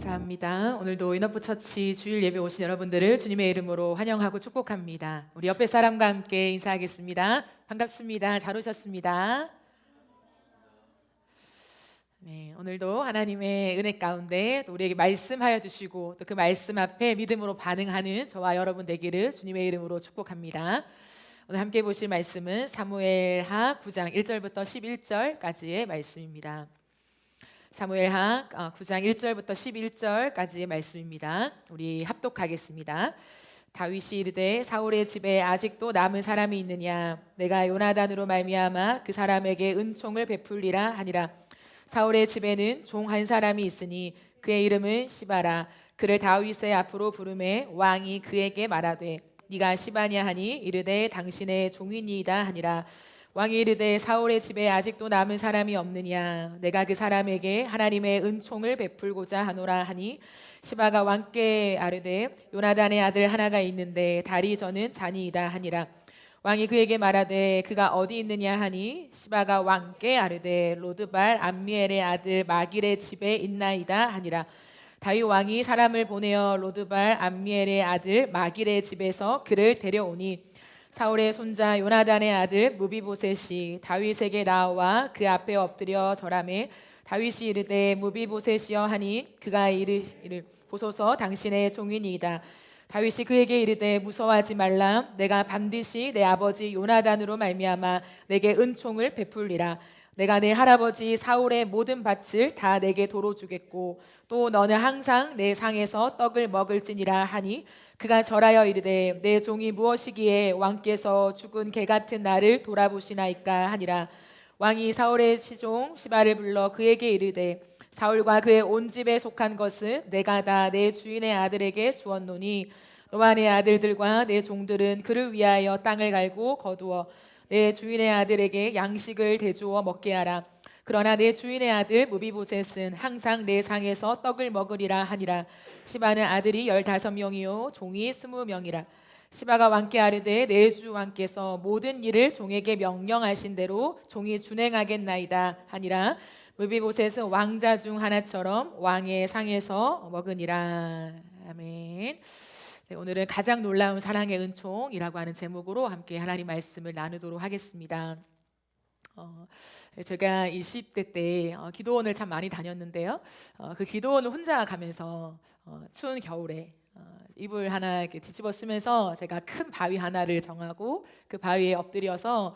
감사합니다. 오늘도 인어프 처치 주일 예배 오신 여러분들을 주님의 이름으로 환영하고 축복합니다. 우리 옆에 사람과 함께 인사하겠습니다. 반갑습니다. 잘 오셨습니다. 네, 오늘도 하나님의 은혜 가운데 또 우리에게 말씀하여 주시고 또 그 말씀 앞에 믿음으로 반응하는 저와 여러분 되기를 주님의 이름으로 축복합니다. 오늘 함께 보실 말씀은 사무엘하 9장 1절부터 11절까지의 말씀입니다. 사무엘하 9장 1절부터 11절까지의 말씀입니다. 우리 합독하겠습니다. 다윗이 이르되 사울의 집에 아직도 남은 사람이 있느냐? 내가 요나단으로 말미암아 그 사람에게 은총을 베풀리라 하니라. 사울의 집에는 종 한 사람이 있으니 그의 이름은 시바라. 그를 다윗의 앞으로 부르매 왕이 그에게 말하되 네가 시바냐 하니 이르되 당신의 종이니이다 하니라. 왕이 이르되 사울의 집에 아직도 남은 사람이 없느냐? 내가 그 사람에게 하나님의 은총을 베풀고자 하노라 하니 시바가 왕께 아뢰되 요나단의 아들 하나가 있는데 다리 저는 잔이이다 하니라. 왕이 그에게 말하되 그가 어디 있느냐 하니 시바가 왕께 아뢰되 로드발 암미엘의 아들 마길의 집에 있나이다 하니라. 다윗 왕이 사람을 보내어 로드발 암미엘의 아들 마길의 집에서 그를 데려오니 사울의 손자 요나단의 아들 무비보셋이 다윗에게 나와 그 앞에 엎드려 절하매 다윗이 이르되 무비보셋이여 하니 그가 이르기를 보소서 당신의 종이니이다. 다윗이 그에게 이르되 무서워하지 말라. 내가 반드시 내 아버지 요나단으로 말미암아 내게 은총을 베풀리라. 내가 내 할아버지 사울의 모든 밭을 다 내게 도로 주겠고 또 너는 항상 내 상에서 떡을 먹을지니라 하니 그가 절하여 이르되 내 종이 무엇이기에 왕께서 죽은 개 같은 나를 돌아보시나이까 하니라. 왕이 사울의 시종 시바를 불러 그에게 이르되 사울과 그의 온 집에 속한 것은 내가 다 내 주인의 아들에게 주었노니 너와 내 아들들과 내 종들은 그를 위하여 땅을 갈고 거두어 내 주인의 아들에게 양식을 대주어 먹게 하라. 그러나 내 주인의 아들 무비보셋은 항상 내 상에서 떡을 먹으리라 하니라. 시바는 아들이 15명이요 종이 20명이라. 시바가 왕께 아뢰되 내 주 왕께서 모든 일을 종에게 명령하신 대로 종이 준행하겠나이다 하니라. 무비보셋은 왕자 중 하나처럼 왕의 상에서 먹으니라. 아멘. 네, 오늘은 가장 놀라운 사랑의 은총이라고 하는 제목으로 함께 하나님 말씀을 나누도록 하겠습니다. 제가 20대 때 기도원을 참 많이 다녔는데요. 그 기도원을 혼자 가면서 추운 겨울에 이불 하나 이렇게 뒤집어 쓰면서 제가 큰 바위 하나를 정하고 그 바위에 엎드려서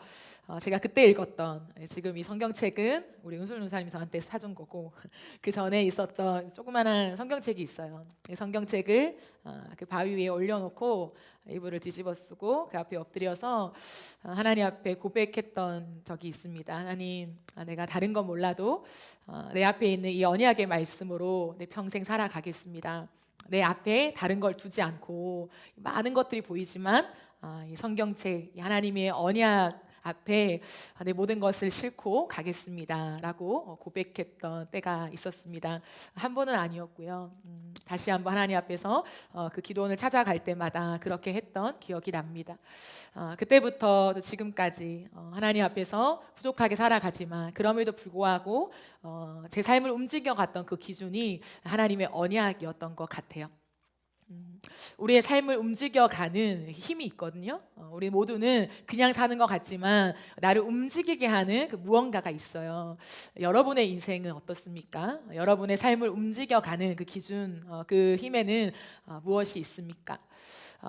제가 그때 읽었던 지금 이 성경책은 우리 은솔 누사님 저한테 사준 거고 그 전에 있었던 조그마한 성경책이 있어요. 이 성경책을 그 바위 위에 올려놓고 이불을 뒤집어 쓰고 그 앞에 엎드려서 하나님 앞에 고백했던 적이 있습니다. 하나님, 내가 다른 건 몰라도 내 앞에 있는 이 언약의 말씀으로 내 평생 살아가겠습니다. 내 앞에 다른 걸 두지 않고 많은 것들이 보이지만 이 성경책, 이 하나님의 언약 앞에 내 모든 것을 싣고 가겠습니다 라고 고백했던 때가 있었습니다. 한 번은 아니었고요. 다시 한번 하나님 앞에서 그 기도원을 찾아갈 때마다 그렇게 했던 기억이 납니다. 그때부터 지금까지 하나님 앞에서 부족하게 살아가지만 그럼에도 불구하고 제 삶을 움직여갔던 그 기준이 하나님의 언약이었던 것 같아요. 우리의 삶을 움직여가는 힘이 있거든요. 우리 모두는 그냥 사는 것 같지만 나를 움직이게 하는 그 무언가가 있어요. 여러분의 인생은 어떻습니까? 여러분의 삶을 움직여가는 그 기준, 그 힘에는 무엇이 있습니까?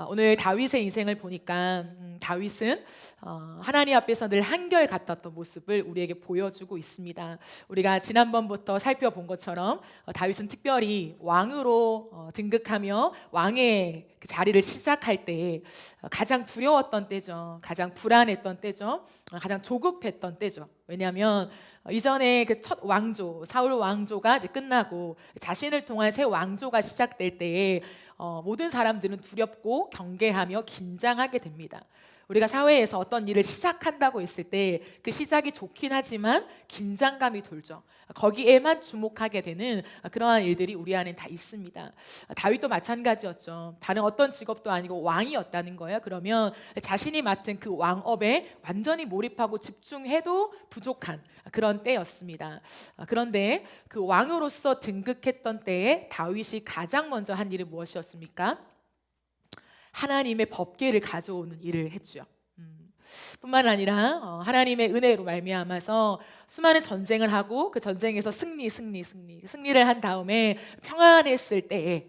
오늘 다윗의 인생을 보니까 다윗은 하나님 앞에서 늘 한결같았던 모습을 우리에게 보여주고 있습니다. 우리가 지난번부터 살펴본 것처럼 다윗은 특별히 왕으로 등극하며 왕의 그 자리를 시작할 때 가장 두려웠던 때죠. 가장 불안했던 때죠. 가장 조급했던 때죠. 왜냐하면 이전에 그 첫 왕조 사울 왕조가 이제 끝나고 자신을 통한 새 왕조가 시작될 때에 모든 사람들은 두렵고 경계하며 긴장하게 됩니다. 우리가 사회에서 어떤 일을 시작한다고 했을 때 그 시작이 좋긴 하지만 긴장감이 돌죠. 거기에만 주목하게 되는 그러한 일들이 우리 안에 다 있습니다. 다윗도 마찬가지였죠. 다른 어떤 직업도 아니고 왕이었다는 거예요. 그러면 자신이 맡은 그 왕업에 완전히 몰입하고 집중해도 부족한 그런 때였습니다. 그런데 그 왕으로서 등극했던 때에 다윗이 가장 먼저 한 일이 무엇이었습니까? 하나님의 법궤를 가져오는 일을 했죠. 뿐만 아니라 하나님의 은혜로 말미암아서 수많은 전쟁을 하고 그 전쟁에서 승리를 한 다음에 평안했을 때에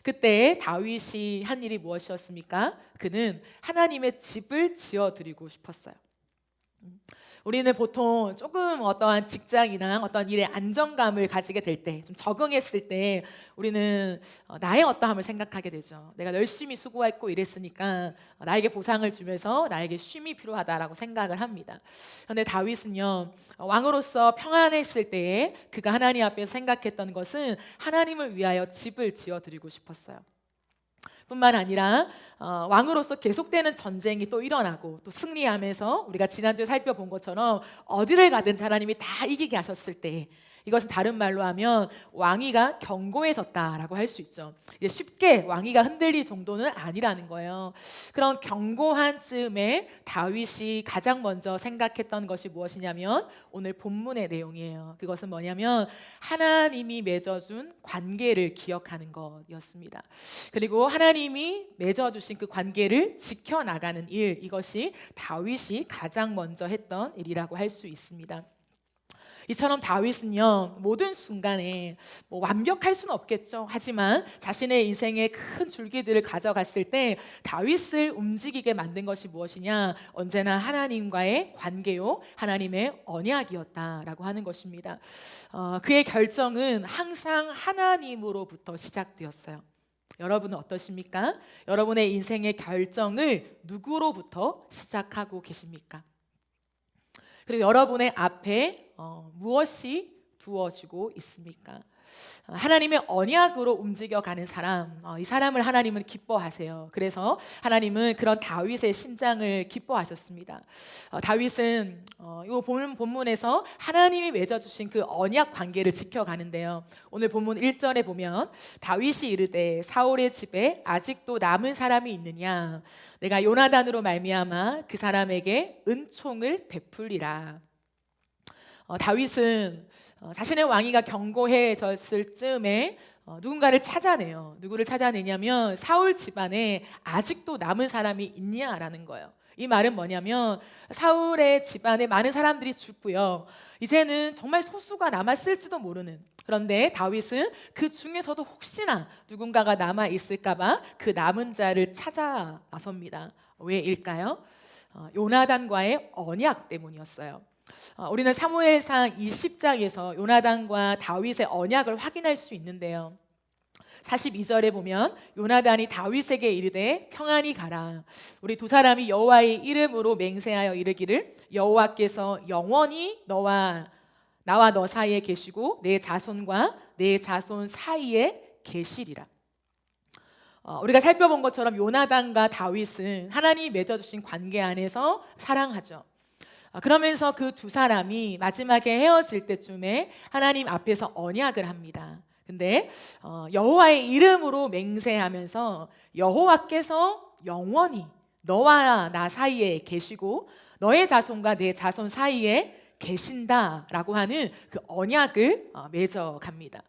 그때 다윗이 한 일이 무엇이었습니까? 그는 하나님의 집을 지어드리고 싶었어요. 우리는 보통 조금 어떠한 직장이나 어떤 일의 안정감을 가지게 될 때, 좀 적응했을 때 우리는 나의 어떠함을 생각하게 되죠. 내가 열심히 수고했고 일했으니까 나에게 보상을 주면서 나에게 쉼이 필요하다라고 생각을 합니다. 그런데 다윗은요, 왕으로서 평안했을 때에 그가 하나님 앞에서 생각했던 것은 하나님을 위하여 집을 지어드리고 싶었어요. 뿐만 아니라 왕으로서 계속되는 전쟁이 또 일어나고 또 승리하면서 우리가 지난주에 살펴본 것처럼 어디를 가든 하나님이 다 이기게 하셨을 때, 이것은 다른 말로 하면 왕위가 견고해졌다라고 할 수 있죠. 이제 쉽게 왕위가 흔들릴 정도는 아니라는 거예요. 그런 견고한 즈음에 다윗이 가장 먼저 생각했던 것이 무엇이냐면 오늘 본문의 내용이에요. 그것은 뭐냐면 하나님이 맺어준 관계를 기억하는 것이었습니다. 그리고 하나님이 맺어주신 그 관계를 지켜나가는 일, 이것이 다윗이 가장 먼저 했던 일이라고 할 수 있습니다. 이처럼 다윗은요, 모든 순간에 완벽할 수는 없겠죠. 하지만 자신의 인생의 큰 줄기들을 가져갔을 때 다윗을 움직이게 만든 것이 무엇이냐? 언제나 하나님과의 관계요, 하나님의 언약이었다라고 하는 것입니다. 그의 결정은 항상 하나님으로부터 시작되었어요. 여러분은 어떠십니까? 여러분의 인생의 결정을 누구로부터 시작하고 계십니까? 그리고 여러분의 앞에 무엇이 두어지고 있습니까? 하나님의 언약으로 움직여가는 사람, 이 사람을 하나님은 기뻐하세요. 그래서 하나님은 그런 다윗의 심장을 기뻐하셨습니다. 다윗은 이 본문에서 하나님이 맺어주신 그 언약 관계를 지켜가는데요. 오늘 본문 1절에 보면 다윗이 이르되 사울의 집에 아직도 남은 사람이 있느냐? 내가 요나단으로 말미암아 그 사람에게 은총을 베풀리라. 다윗은 자신의 왕위가 견고해졌을 즈음에 누군가를 찾아내요. 누구를 찾아내냐면 사울 집안에 아직도 남은 사람이 있냐라는 거예요. 이 말은 뭐냐면 사울의 집안에 많은 사람들이 죽고요, 이제는 정말 소수가 남았을지도 모르는, 그런데 다윗은 그 중에서도 혹시나 누군가가 남아 있을까 봐 그 남은 자를 찾아 나섭니다. 왜일까요? 요나단과의 언약 때문이었어요. 우리는 사무엘상 20장에서 요나단과 다윗의 언약을 확인할 수 있는데요. 42절에 보면 요나단이 다윗에게 이르되 평안히 가라. 우리 두 사람이 여호와의 이름으로 맹세하여 이르기를 여호와께서 영원히 나와 너 사이에 계시고 내 자손과 내 자손 사이에 계시리라. 우리가 살펴본 것처럼 요나단과 다윗은 하나님이 맺어주신 관계 안에서 사랑하죠. 그러면서 그 두 사람이 마지막에 헤어질 때쯤에 하나님 앞에서 언약을 합니다. 근데 여호와의 이름으로 맹세하면서 여호와께서 영원히 너와 나 사이에 계시고 너의 자손과 내 자손 사이에 계신다라고 하는 그 언약을 맺어갑니다.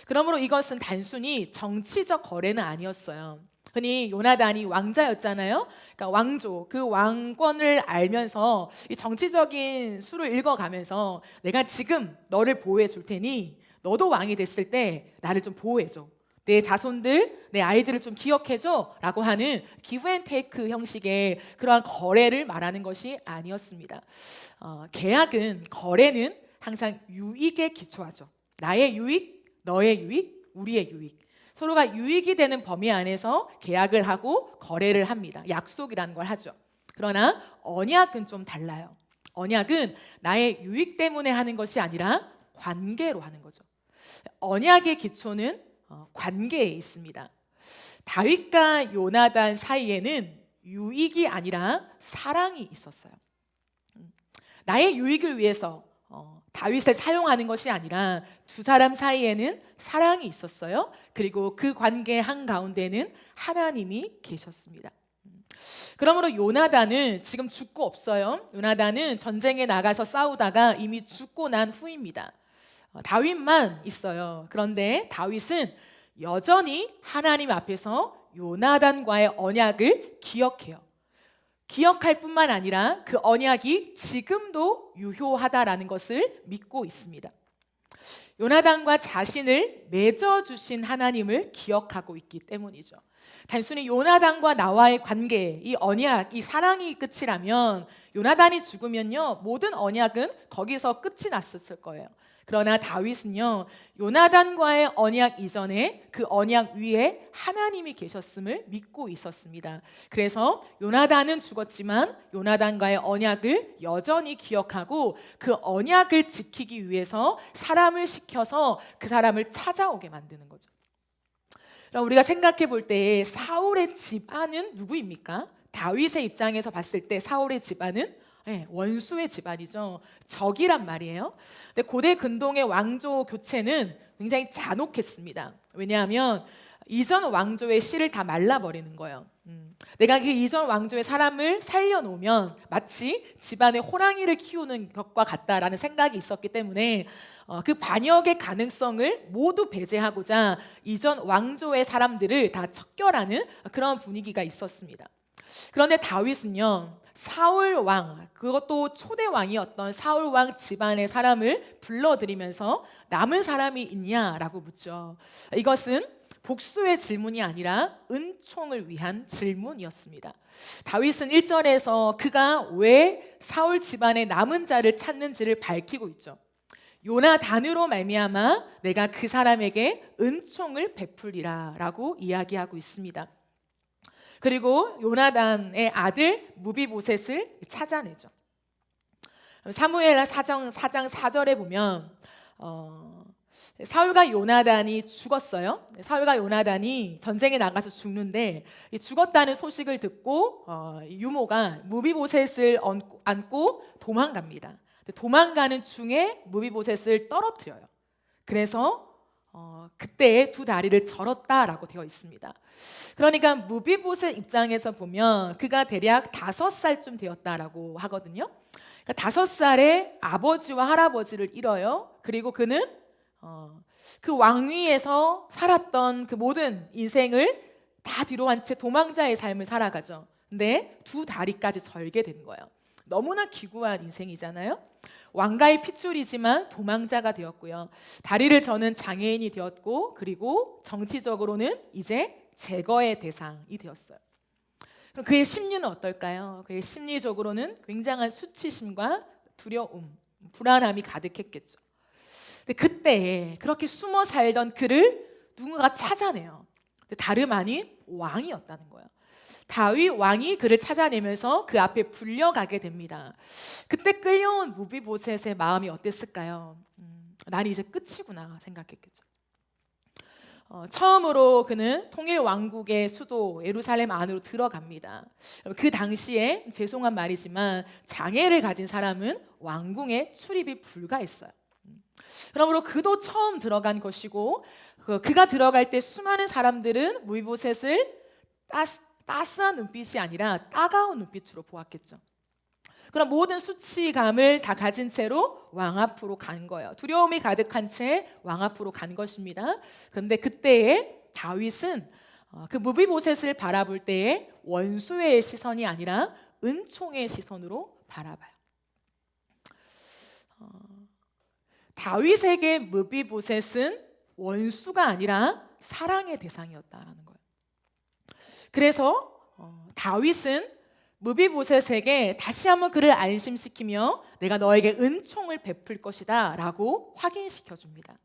그러므로 이것은 단순히 정치적 거래는 아니었어요. 흔히 요나단이 왕자였잖아요. 그러니까 왕조, 그 왕권을 알면서 이 정치적인 수를 읽어가면서 내가 지금 너를 보호해 줄 테니 너도 왕이 됐을 때 나를 좀 보호해줘. 내 자손들, 내 아이들을 좀 기억해줘 라고 하는 기브 앤 테이크 형식의 그러한 거래를 말하는 것이 아니었습니다. 계약은, 거래는 항상 유익에 기초하죠. 나의 유익, 너의 유익, 우리의 유익. 서로가 유익이 되는 범위 안에서 계약을 하고 거래를 합니다. 약속이라는 걸 하죠. 그러나 언약은 좀 달라요. 언약은 나의 유익 때문에 하는 것이 아니라 관계로 하는 거죠. 언약의 기초는 관계에 있습니다. 다윗과 요나단 사이에는 유익이 아니라 사랑이 있었어요. 나의 유익을 위해서 다윗을 사용하는 것이 아니라 두 사람 사이에는 사랑이 있었어요. 그리고 그 관계 한가운데는 하나님이 계셨습니다. 그러므로 요나단은 지금 죽고 없어요. 요나단은 전쟁에 나가서 싸우다가 이미 죽고 난 후입니다. 다윗만 있어요. 그런데 다윗은 여전히 하나님 앞에서 요나단과의 언약을 기억해요. 기억할 뿐만 아니라 그 언약이 지금도 유효하다라는 것을 믿고 있습니다. 요나단과 자신을 맺어주신 하나님을 기억하고 있기 때문이죠. 단순히 요나단과 나와의 관계, 이 언약, 이 사랑이 끝이라면 요나단이 죽으면요, 모든 언약은 거기서 끝이 났었을 거예요. 그러나 다윗은요, 요나단과의 언약 이전에 그 언약 위에 하나님이 계셨음을 믿고 있었습니다. 그래서 요나단은 죽었지만 요나단과의 언약을 여전히 기억하고 그 언약을 지키기 위해서 사람을 시켜서 그 사람을 찾아오게 만드는 거죠. 그럼 우리가 생각해 볼 때 사울의 집안은 누구입니까? 다윗의 입장에서 봤을 때 사울의 집안은 원수의 집안이죠. 적이란 말이에요. 근데 고대 근동의 왕조 교체는 굉장히 잔혹했습니다. 왜냐하면 이전 왕조의 씨를 다 말라버리는 거예요. 내가 그 이전 왕조의 사람을 살려놓으면 마치 집안에 호랑이를 키우는 것과 같다라는 생각이 있었기 때문에 그 반역의 가능성을 모두 배제하고자 이전 왕조의 사람들을 다 척결하는 그런 분위기가 있었습니다. 그런데 다윗은요, 사울 왕, 그것도 초대 왕이었던 사울 왕 집안의 사람을 불러들이면서 남은 사람이 있냐라고 묻죠. 이것은 복수의 질문이 아니라 은총을 위한 질문이었습니다. 다윗은 1절에서 그가 왜 사울 집안의 남은 자를 찾는지를 밝히고 있죠. 요나단으로 말미암아 내가 그 사람에게 은총을 베풀리라 라고 이야기하고 있습니다. 그리고 요나단의 아들 무비보셋을 찾아내죠. 사무엘 4장 4절에 보면 사울과 요나단이 죽었어요. 사울과 요나단이 전쟁에 나가서 죽는데 죽었다는 소식을 듣고 유모가 무비보셋을 안고 도망갑니다. 도망가는 중에 무비보셋을 떨어뜨려요. 그래서 그때 두 다리를 절었다라고 되어 있습니다. 그러니까 무비보셋 입장에서 보면 그가 대략 5살쯤 되었다라고 하거든요. 그러니까 5살에 아버지와 할아버지를 잃어요. 그리고 그는 그 왕위에서 살았던 그 모든 인생을 다 뒤로 한 채 도망자의 삶을 살아가죠. 근데 두 다리까지 절게 된 거예요. 너무나 기구한 인생이잖아요. 왕가의 핏줄이지만 도망자가 되었고요. 다리를 저는 장애인이 되었고, 그리고 정치적으로는 이제 제거의 대상이 되었어요. 그럼 그의 심리는 어떨까요? 그의 심리적으로는 굉장한 수치심과 두려움, 불안함이 가득했겠죠. 근데 그때 그렇게 숨어 살던 그를 누군가가 찾아내요. 다름 아닌 왕이었다는 거예요. 다윗 왕이 그를 찾아내면서 그 앞에 불려가게 됩니다. 그때 끌려온 무비보셋의 마음이 어땠을까요? 난 이제 끝이구나 생각했겠죠. 처음으로 그는 통일 왕국의 수도 예루살렘 안으로 들어갑니다. 그 당시에 죄송한 말이지만 장애를 가진 사람은 왕궁에 출입이 불가했어요. 그러므로 그도 처음 들어간 것이고 그가 들어갈 때 수많은 사람들은 무비보셋을 따스한 눈빛이 아니라 따가운 눈빛으로 보았겠죠. 그럼 모든 수치감을 다 가진 채로 왕 앞으로 간 거예요. 두려움이 가득한 채 왕 앞으로 간 것입니다. 그런데 그때에 다윗은 그 무비보셋을 바라볼 때에 원수의 시선이 아니라 은총의 시선으로 바라봐요. 다윗에게 무비보셋은 원수가 아니라 사랑의 대상이었다라는 거예요. 그래서 다윗은 무비보셋에게 다시 한번 그를 안심시키며 내가 너에게 은총을 베풀 것이다 라고 확인시켜 줍니다.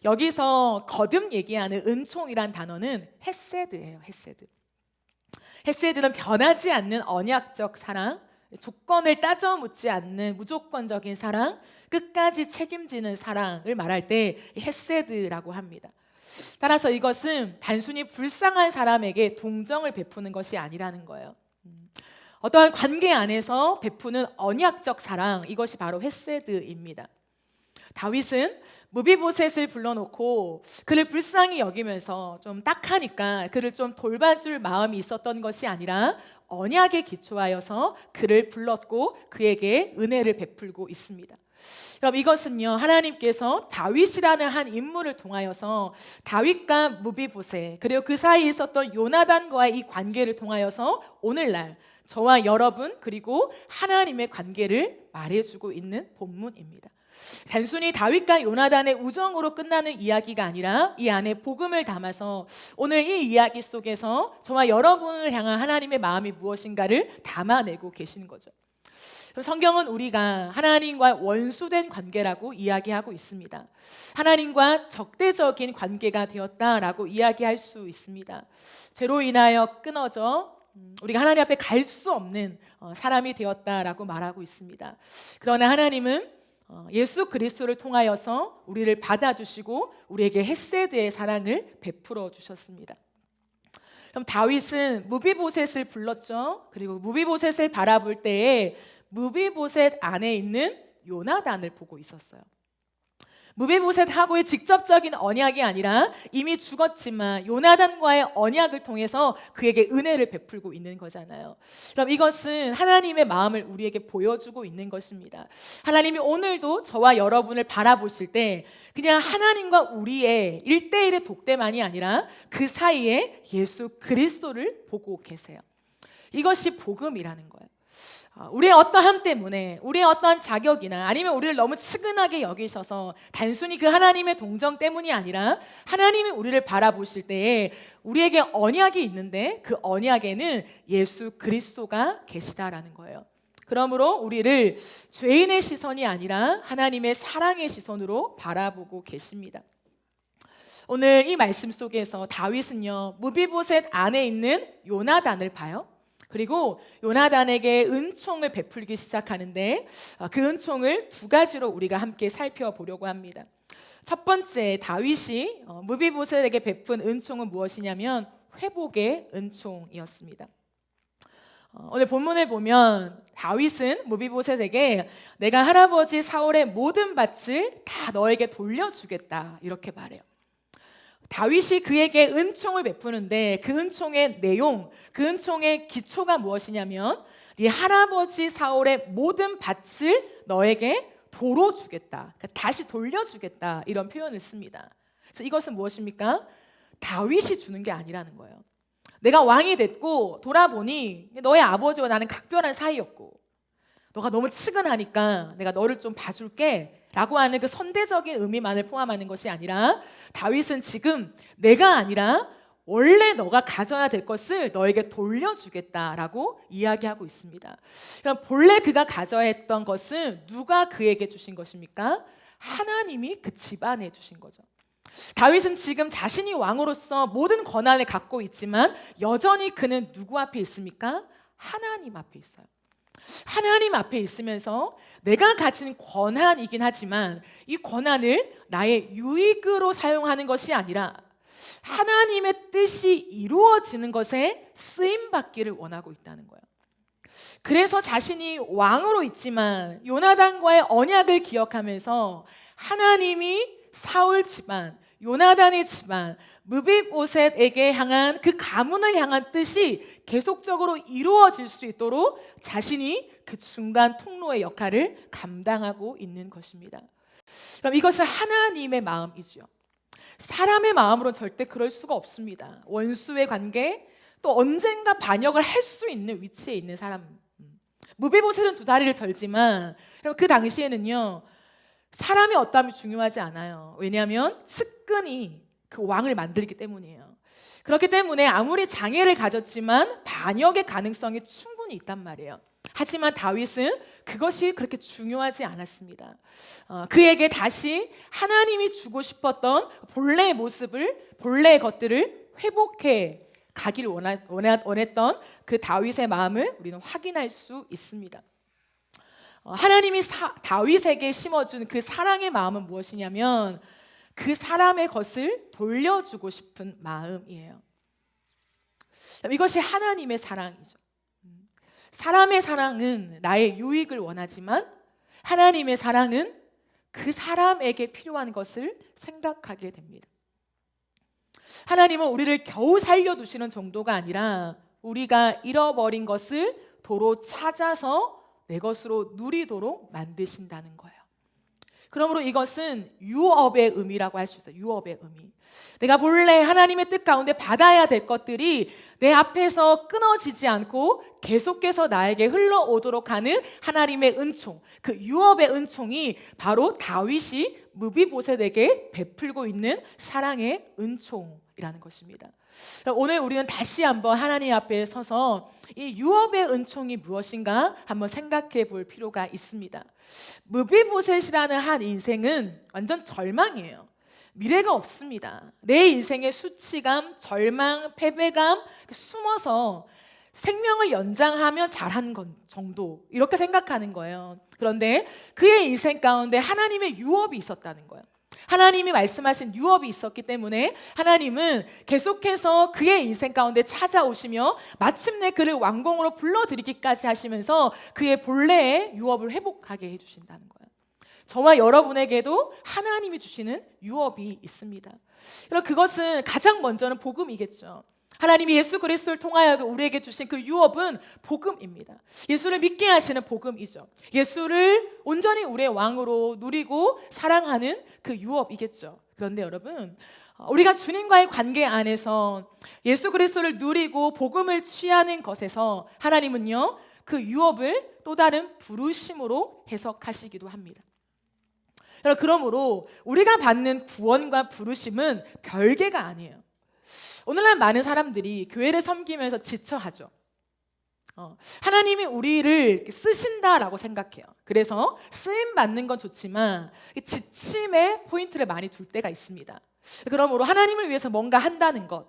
여기서 거듭 얘기하는 은총이란 단어는 헤세드예요. 헤세드. 헤세드는 변하지 않는 언약적 사랑, 조건을 따져 묻지 않는 무조건적인 사랑, 끝까지 책임지는 사랑을 말할 때 헤세드라고 합니다. 따라서 이것은 단순히 불쌍한 사람에게 동정을 베푸는 것이 아니라는 거예요. 어떠한 관계 안에서 베푸는 언약적 사랑, 이것이 바로 헤세드입니다. 다윗은 무비보셋을 불러놓고 그를 불쌍히 여기면서 좀 딱하니까 그를 좀 돌봐줄 마음이 있었던 것이 아니라 언약에 기초하여서 그를 불렀고 그에게 은혜를 베풀고 있습니다. 그럼 이것은요, 하나님께서 다윗이라는 한 인물을 통하여서 다윗과 무비보셋 그리고 그 사이에 있었던 요나단과의 이 관계를 통하여서 오늘날 저와 여러분 그리고 하나님의 관계를 말해주고 있는 본문입니다. 단순히 다윗과 요나단의 우정으로 끝나는 이야기가 아니라 이 안에 복음을 담아서 오늘 이 이야기 속에서 저와 여러분을 향한 하나님의 마음이 무엇인가를 담아내고 계시는 거죠. 성경은 우리가 하나님과 원수된 관계라고 이야기하고 있습니다. 하나님과 적대적인 관계가 되었다라고 이야기할 수 있습니다. 죄로 인하여 끊어져 우리가 하나님 앞에 갈 수 없는 사람이 되었다라고 말하고 있습니다. 그러나 하나님은 예수 그리스도를 통하여서 우리를 받아주시고 우리에게 헷세드의 사랑을 베풀어 주셨습니다. 그럼 다윗은 무비보셋을 불렀죠. 그리고 무비보셋을 바라볼 때에 무비보셋 안에 있는 요나단을 보고 있었어요. 무비보셋하고의 직접적인 언약이 아니라 이미 죽었지만 요나단과의 언약을 통해서 그에게 은혜를 베풀고 있는 거잖아요. 그럼 이것은 하나님의 마음을 우리에게 보여주고 있는 것입니다. 하나님이 오늘도 저와 여러분을 바라보실 때 그냥 하나님과 우리의 1대1의 독대만이 아니라 그 사이에 예수 그리스도를 보고 계세요. 이것이 복음이라는 거예요. 우리의 어떠함 때문에 우리의 어떠한 자격이나 아니면 우리를 너무 측은하게 여기셔서 단순히 그 하나님의 동정 때문이 아니라 하나님이 우리를 바라보실 때에 우리에게 언약이 있는데 그 언약에는 예수 그리스도가 계시다라는 거예요. 그러므로 우리를 죄인의 시선이 아니라 하나님의 사랑의 시선으로 바라보고 계십니다. 오늘 이 말씀 속에서 다윗은요, 무비보셋 안에 있는 요나단을 봐요. 그리고 요나단에게 은총을 베풀기 시작하는데 그 은총을 두 가지로 우리가 함께 살펴보려고 합니다. 첫 번째, 다윗이 무비보셋에게 베푼 은총은 무엇이냐면 회복의 은총이었습니다. 오늘 본문을 보면 다윗은 무비보셋에게 내가 할아버지 사울의 모든 밭을 다 너에게 돌려주겠다 이렇게 말해요. 다윗이 그에게 은총을 베푸는데 그 은총의 내용, 그 은총의 기초가 무엇이냐면 네 할아버지 사울의 모든 밭을 너에게 도로 주겠다, 그러니까 다시 돌려주겠다 이런 표현을 씁니다. 그래서 이것은 무엇입니까? 다윗이 주는 게 아니라는 거예요. 내가 왕이 됐고 돌아보니 너의 아버지와 나는 각별한 사이였고 너가 너무 측은하니까 내가 너를 좀 봐줄게 라고 하는 그 선대적인 의미만을 포함하는 것이 아니라 다윗은 지금 내가 아니라 원래 너가 가져야 될 것을 너에게 돌려주겠다라고 이야기하고 있습니다. 그럼 본래 그가 가져야 했던 것은 누가 그에게 주신 것입니까? 하나님이 그 집안에 주신 거죠. 다윗은 지금 자신이 왕으로서 모든 권한을 갖고 있지만 여전히 그는 누구 앞에 있습니까? 하나님 앞에 있어요. 하나님 앞에 있으면서 내가 가진 권한이긴 하지만 이 권한을 나의 유익으로 사용하는 것이 아니라 하나님의 뜻이 이루어지는 것에 쓰임받기를 원하고 있다는 거예요. 그래서 자신이 왕으로 있지만 요나단과의 언약을 기억하면서 하나님이 사울 집안, 요나단의 집안, 무비보셋에게 향한 그 가문을 향한 뜻이 계속적으로 이루어질 수 있도록 자신이 그 중간 통로의 역할을 감당하고 있는 것입니다. 그럼 이것은 하나님의 마음이죠. 사람의 마음으로는 절대 그럴 수가 없습니다. 원수의 관계, 또 언젠가 반역을 할 수 있는 위치에 있는 사람. 무비보셋은 두 다리를 절지만 그 당시에는요, 사람의 어떠함이 중요하지 않아요. 왜냐하면 측근이 그 왕을 만들기 때문이에요. 그렇기 때문에 아무리 장애를 가졌지만 반역의 가능성이 충분히 있단 말이에요. 하지만 다윗은 그것이 그렇게 중요하지 않았습니다. 그에게 다시 하나님이 주고 싶었던 본래의 모습을, 본래의 것들을 회복해 가기를 원했던 그 다윗의 마음을 우리는 확인할 수 있습니다. 하나님이 다윗에게 심어준 그 사랑의 마음은 무엇이냐면 그 사람의 것을 돌려주고 싶은 마음이에요. 이것이 하나님의 사랑이죠. 사람의 사랑은 나의 유익을 원하지만 하나님의 사랑은 그 사람에게 필요한 것을 생각하게 됩니다. 하나님은 우리를 겨우 살려두시는 정도가 아니라 우리가 잃어버린 것을 도로 찾아서 내 것으로 누리도록 만드신다는 거예요. 그러므로 이것은 유업의 의미라고 할 수 있어요. 유업의 의미. 내가 본래 하나님의 뜻 가운데 받아야 될 것들이 내 앞에서 끊어지지 않고 계속해서 나에게 흘러오도록 하는 하나님의 은총, 그 유업의 은총이 바로 다윗이 무비보셋에게 베풀고 있는 사랑의 은총이라는 것입니다. 오늘 우리는 다시 한번 하나님 앞에 서서 이 유업의 은총이 무엇인가 한번 생각해 볼 필요가 있습니다. 무비보셋이라는 한 인생은 완전 절망이에요. 미래가 없습니다. 내 인생의 수치감, 절망, 패배감 숨어서 생명을 연장하면 잘한 건 정도 이렇게 생각하는 거예요. 그런데 그의 인생 가운데 하나님의 유업이 있었다는 거예요. 하나님이 말씀하신 유업이 있었기 때문에 하나님은 계속해서 그의 인생 가운데 찾아오시며 마침내 그를 왕궁으로 불러들이기까지 하시면서 그의 본래의 유업을 회복하게 해주신다는 거예요. 저와 여러분에게도 하나님이 주시는 유업이 있습니다. 여러분, 그것은 가장 먼저는 복음이겠죠. 하나님이 예수 그리스도를 통하여 우리에게 주신 그 유업은 복음입니다. 예수를 믿게 하시는 복음이죠. 예수를 온전히 우리의 왕으로 누리고 사랑하는 그 유업이겠죠. 그런데 여러분, 우리가 주님과의 관계 안에서 예수 그리스도를 누리고 복음을 취하는 것에서 하나님은요, 그 유업을 또 다른 부르심으로 해석하시기도 합니다. 그러므로 우리가 받는 구원과 부르심은 별개가 아니에요. 오늘날 많은 사람들이 교회를 섬기면서 지쳐하죠. 하나님이 우리를 쓰신다라고 생각해요. 그래서 쓰임 받는 건 좋지만 지침에 포인트를 많이 둘 때가 있습니다. 그러므로 하나님을 위해서 뭔가 한다는 것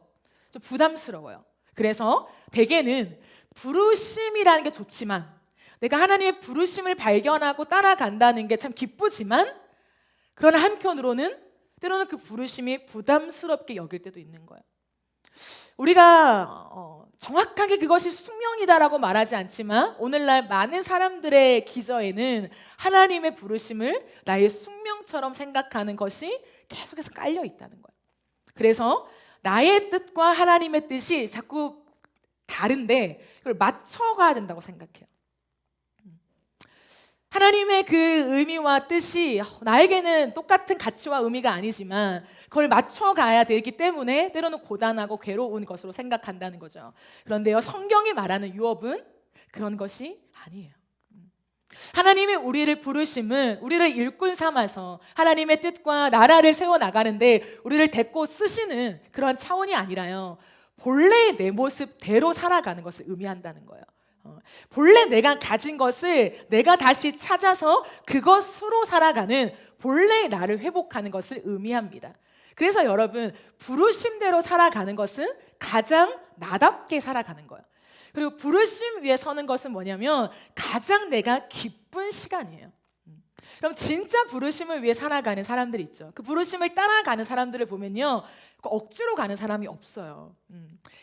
좀 부담스러워요. 그래서 대개는 부르심이라는 게 좋지만 내가 하나님의 부르심을 발견하고 따라간다는 게 참 기쁘지만 그러나 한편으로는 때로는 그 부르심이 부담스럽게 여길 때도 있는 거예요. 우리가 정확하게 그것이 숙명이다라고 말하지 않지만 오늘날 많은 사람들의 기저에는 하나님의 부르심을 나의 숙명처럼 생각하는 것이 계속해서 깔려 있다는 거예요. 그래서 나의 뜻과 하나님의 뜻이 자꾸 다른데 그걸 맞춰가야 된다고 생각해요. 하나님의 그 의미와 뜻이 나에게는 똑같은 가치와 의미가 아니지만 그걸 맞춰가야 되기 때문에 때로는 고단하고 괴로운 것으로 생각한다는 거죠. 그런데요, 성경이 말하는 유업은 그런 것이 아니에요. 하나님이 우리를 부르심은 우리를 일꾼 삼아서 하나님의 뜻과 나라를 세워나가는데 우리를 데리고 쓰시는 그런 차원이 아니라요, 본래의 내 모습대로 살아가는 것을 의미한다는 거예요. 본래 내가 가진 것을 내가 다시 찾아서 그것으로 살아가는 본래의 나를 회복하는 것을 의미합니다. 그래서 여러분, 부르심대로 살아가는 것은 가장 나답게 살아가는 거예요. 그리고 부르심 위에 서는 것은 뭐냐면 가장 내가 기쁜 시간이에요. 그럼 진짜 부르심을 위해 살아가는 사람들이 있죠. 그 부르심을 따라가는 사람들을 보면요, 억지로 가는 사람이 없어요.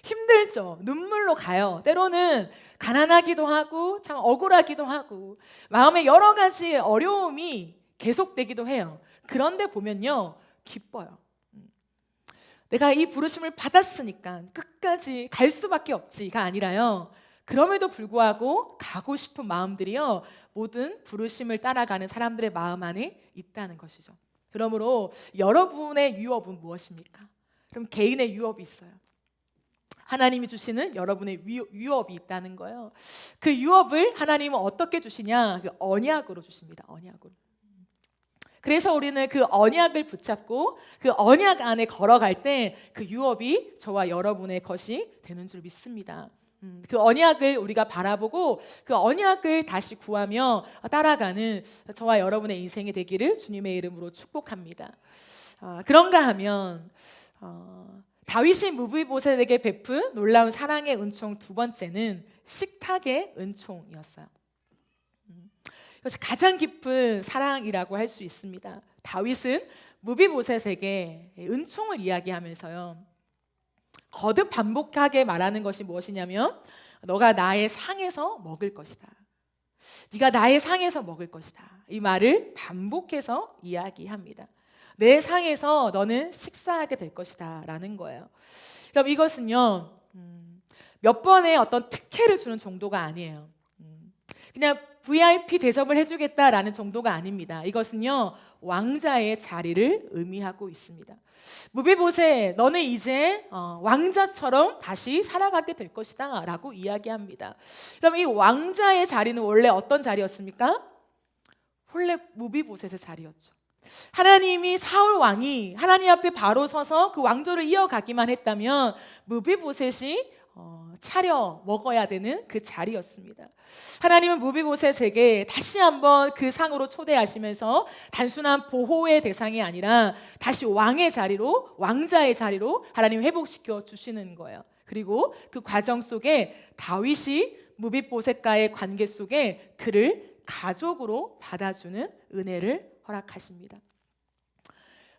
힘들죠. 눈물로 가요. 때로는 가난하기도 하고 참 억울하기도 하고 마음에 여러 가지 어려움이 계속되기도 해요. 그런데 보면요, 기뻐요. 내가 이 부르심을 받았으니까 끝까지 갈 수밖에 없지가 아니라요, 그럼에도 불구하고 가고 싶은 마음들이요, 모든 부르심을 따라가는 사람들의 마음 안에 있다는 것이죠. 그러므로 여러분의 유업은 무엇입니까? 그럼 개인의 유업이 있어요. 하나님이 주시는 여러분의 유업이 있다는 거예요. 그 유업을 하나님은 어떻게 주시냐? 그 언약으로 주십니다. 언약으로. 그래서 우리는 그 언약을 붙잡고 그 언약 안에 걸어갈 때 그 유업이 저와 여러분의 것이 되는 줄 믿습니다. 그 언약을 우리가 바라보고 그 언약을 다시 구하며 따라가는 저와 여러분의 인생이 되기를 주님의 이름으로 축복합니다. 그런가 하면 다윗이 무비보셋에게 베푼 놀라운 사랑의 은총 두 번째는 식탁의 은총이었어요. 이것이 가장 깊은 사랑이라고 할 수 있습니다. 다윗은 무비보셋에게 은총을 이야기하면서요, 거듭 반복하게 말하는 것이 무엇이냐면 너가 나의 상에서 먹을 것이다. 네가 나의 상에서 먹을 것이다. 이 말을 반복해서 이야기합니다. 내 상에서 너는 식사하게 될 것이다 라는 거예요. 그럼 이것은요 몇 번의 어떤 특혜를 주는 정도가 아니에요. 그냥 VIP 대접을 해주겠다라는 정도가 아닙니다. 이것은요 왕자의 자리를 의미하고 있습니다. 무비보셋, 너는 이제 왕자처럼 다시 살아가게 될 것이다 라고 이야기합니다. 그럼 이 왕자의 자리는 원래 어떤 자리였습니까? 원래 무비보셋의 자리였죠. 하나님이 사울 왕이 하나님 앞에 바로 서서 그 왕조를 이어가기만 했다면 무비보셋이 차려 먹어야 되는 그 자리였습니다. 하나님은 무비보셋에게 다시 한번 그 상으로 초대하시면서 단순한 보호의 대상이 아니라 다시 왕의 자리로, 왕자의 자리로 하나님 회복시켜 주시는 거예요. 그리고 그 과정 속에 다윗이 무비보셋과의 관계 속에 그를 가족으로 받아주는 은혜를 허락하십니다.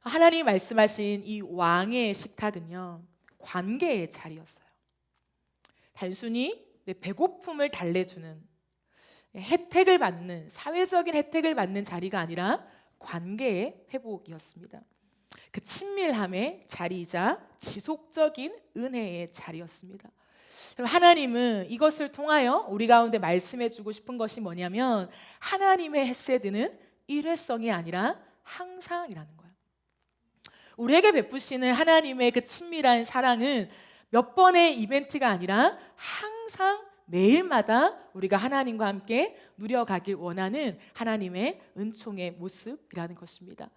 하나님이 말씀하신 이 왕의 식탁은요 관계의 자리였어요. 단순히 내 배고픔을 달래주는 혜택을 받는, 사회적인 혜택을 받는 자리가 아니라 관계의 회복이었습니다. 그 친밀함의 자리이자 지속적인 은혜의 자리였습니다. 그럼 하나님은 이것을 통하여 우리 가운데 말씀해 주고 싶은 것이 뭐냐면 하나님의 헤세드는 일회성이 아니라 항상이라는 거예요. 우리에게 베푸시는 하나님의 그 친밀한 사랑은 몇 번의 이벤트가 아니라 항상 매일마다 우리가 하나님과 함께 누려가길 원하는 하나님의 은총의 모습이라는 것입니다.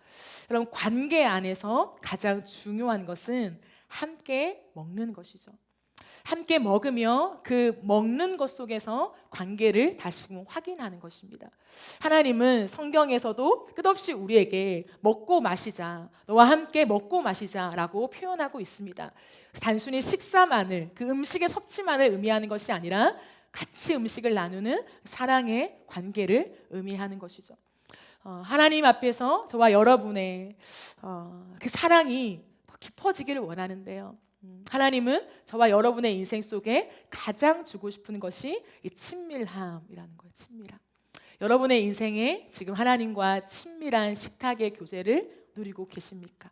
그럼 관계 안에서 가장 중요한 것은 함께 먹는 것이죠. 함께 먹으며 그 먹는 것 속에서 관계를 다시금 확인하는 것입니다. 하나님은 성경에서도 끝없이 우리에게 먹고 마시자, 너와 함께 먹고 마시자라고 표현하고 있습니다. 단순히 식사만을, 그 음식의 섭취만을 의미하는 것이 아니라 같이 음식을 나누는 사랑의 관계를 의미하는 것이죠. 하나님 앞에서 저와 여러분의 그 사랑이 더 깊어지기를 원하는데요. 하나님은 저와 여러분의 인생 속에 가장 주고 싶은 것이 이 친밀함이라는 거예요. 친밀함. 여러분의 인생에 지금 하나님과 친밀한 식탁의 교제를 누리고 계십니까?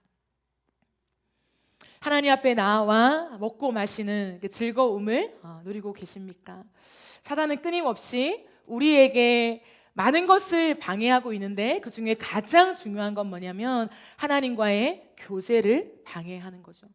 하나님 앞에 나와 먹고 마시는 그 즐거움을 누리고 계십니까? 사단은 끊임없이 우리에게 많은 것을 방해하고 있는데 그 중에 가장 중요한 건 뭐냐면 하나님과의 교제를 방해하는 거죠.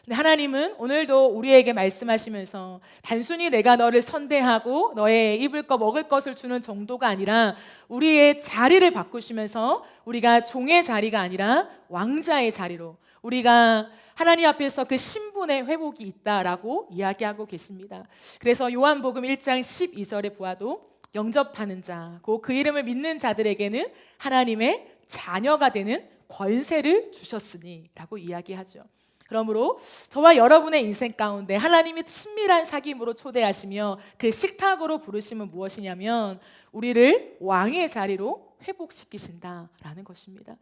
근데 하나님은 오늘도 우리에게 말씀하시면서 단순히 내가 너를 선대하고 너의 입을 것 먹을 것을 주는 정도가 아니라 우리의 자리를 바꾸시면서 우리가 종의 자리가 아니라 왕자의 자리로 우리가 하나님 앞에서 그 신분의 회복이 있다라고 이야기하고 계십니다. 그래서 요한복음 1장 12절에 보아도 영접하는 자, 그 이름을 믿는 자들에게는 하나님의 자녀가 되는 권세를 주셨으니 라고 이야기하죠. 그러므로 저와 여러분의 인생 가운데 하나님이 친밀한 사귐으로 초대하시며 그 식탁으로 부르심은 무엇이냐면 우리를 왕의 자리로 회복시키신다라는 것입니다.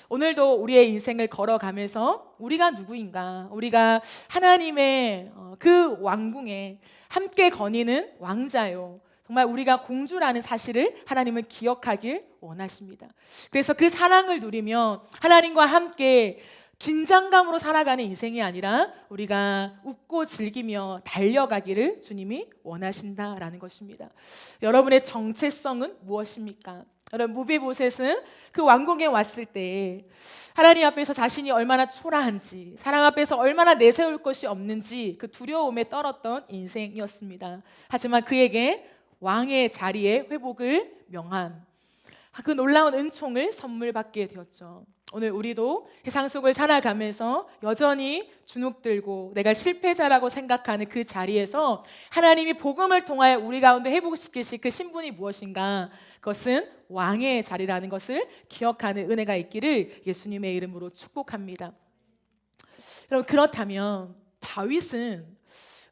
오늘도 우리의 인생을 걸어가면서 우리가 누구인가, 우리가 하나님의 그 왕궁에 함께 거니는 왕자요, 정말 우리가 공주라는 사실을 하나님은 기억하길 원하십니다. 그래서 그 사랑을 누리며 하나님과 함께 긴장감으로 살아가는 인생이 아니라 우리가 웃고 즐기며 달려가기를 주님이 원하신다라는 것입니다. 여러분의 정체성은 무엇입니까? 여러분, 무비보셋은 그 왕궁에 왔을 때 하나님 앞에서 자신이 얼마나 초라한지, 사랑 앞에서 얼마나 내세울 것이 없는지 그 두려움에 떨었던 인생이었습니다. 하지만 그에게 왕의 자리에 회복을 명한 그 놀라운 은총을 선물 받게 되었죠. 오늘 우리도 세상 속을 살아가면서 여전히 주눅들고 내가 실패자라고 생각하는 그 자리에서 하나님이 복음을 통하여 우리 가운데 회복시키실 그 신분이 무엇인가? 그것은 왕의 자리라는 것을 기억하는 은혜가 있기를 예수님의 이름으로 축복합니다. 여러분, 그렇다면 다윗은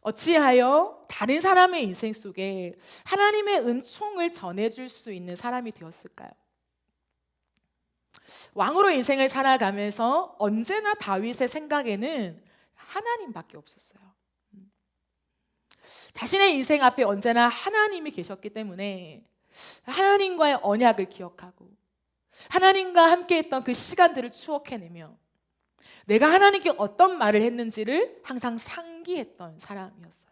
어찌하여 다른 사람의 인생 속에 하나님의 은총을 전해줄 수 있는 사람이 되었을까요? 왕으로 인생을 살아가면서 언제나 다윗의 생각에는 하나님밖에 없었어요. 자신의 인생 앞에 언제나 하나님이 계셨기 때문에 하나님과의 언약을 기억하고 하나님과 함께했던 그 시간들을 추억해내며 내가 하나님께 어떤 말을 했는지를 항상 상기했던 사람이었어요.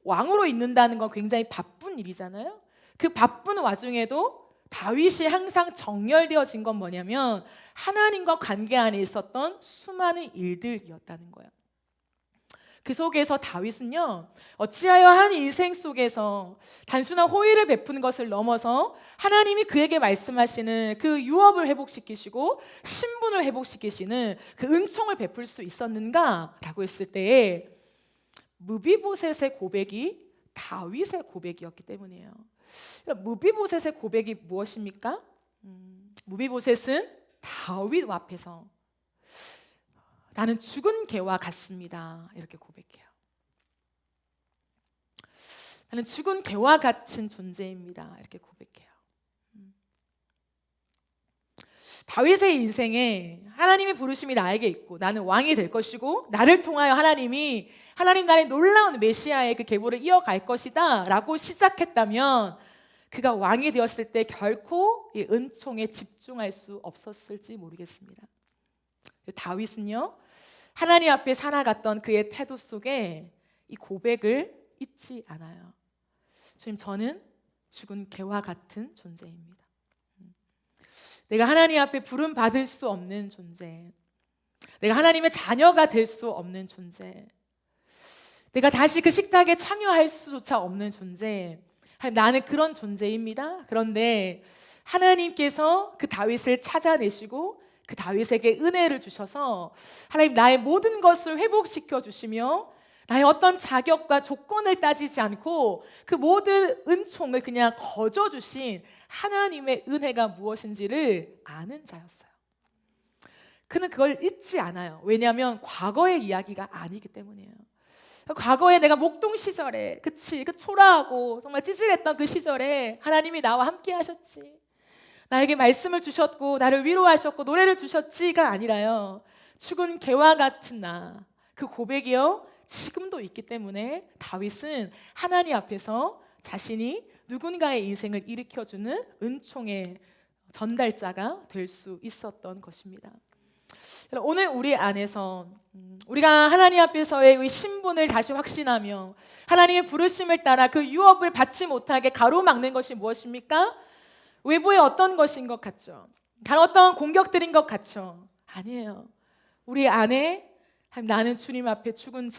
왕으로 있는다는 건 굉장히 바쁜 일이잖아요. 그 바쁜 와중에도 다윗이 항상 정렬되어진 건 뭐냐면 하나님과 관계 안에 있었던 수많은 일들이었다는 거예요. 그 속에서 다윗은요, 어찌하여 한 인생 속에서 단순한 호의를 베푸는 것을 넘어서 하나님이 그에게 말씀하시는 그 유업을 회복시키시고 신분을 회복시키시는 그 은총을 베풀 수 있었는가라고 했을 때에 무비보셋의 고백이 다윗의 고백이었기 때문이에요. 무비보셋의 고백이 무엇입니까? 무비보셋은 다윗 앞에서 나는 죽은 개와 같습니다. 이렇게 고백해요. 나는 죽은 개와 같은 존재입니다. 이렇게 고백해요. 다윗의 인생에 하나님의 부르심이 나에게 있고 나는 왕이 될 것이고 나를 통하여 하나님 나라의 놀라운 메시아의 그 계보를 이어갈 것이다 라고 시작했다면 그가 왕이 되었을 때 결코 이 은총에 집중할 수 없었을지 모르겠습니다. 다윗은요, 하나님 앞에 살아갔던 그의 태도 속에 이 고백을 잊지 않아요. 주님, 저는 죽은 개와 같은 존재입니다. 내가 하나님 앞에 부름 받을 수 없는 존재, 내가 하나님의 자녀가 될 수 없는 존재, 내가 다시 그 식탁에 참여할 수조차 없는 존재, 나는 그런 존재입니다. 그런데 하나님께서 그 다윗을 찾아내시고 그 다윗에게 은혜를 주셔서 하나님 나의 모든 것을 회복시켜 주시며 나의 어떤 자격과 조건을 따지지 않고 그 모든 은총을 그냥 거저 주신 하나님의 은혜가 무엇인지를 아는 자였어요. 그는 그걸 잊지 않아요. 왜냐하면 과거의 이야기가 아니기 때문이에요. 과거에 내가 목동 시절에 그 초라하고 정말 찌질했던 그 시절에 하나님이 나와 함께 하셨지, 나에게 말씀을 주셨고 나를 위로하셨고 노래를 주셨지가 아니라요, 죽은 개와 같은 나, 그 고백이요 지금도 있기 때문에 다윗은 하나님 앞에서 자신이 누군가의 인생을 일으켜주는 은총의 전달자가 될 수 있었던 것입니다. 오늘 우리 안에서 우리가 하나님 앞에서의 신분을 다시 확신하며 하나님의 부르심을 따라 그 유업을 받지 못하게 가로막는 것이 무엇입니까? 외부의 어떤 것인 것 같죠? 다른 어떤 공격들인 것 같죠? 아니에요. 우리 안에 나는 주님 앞에 죽은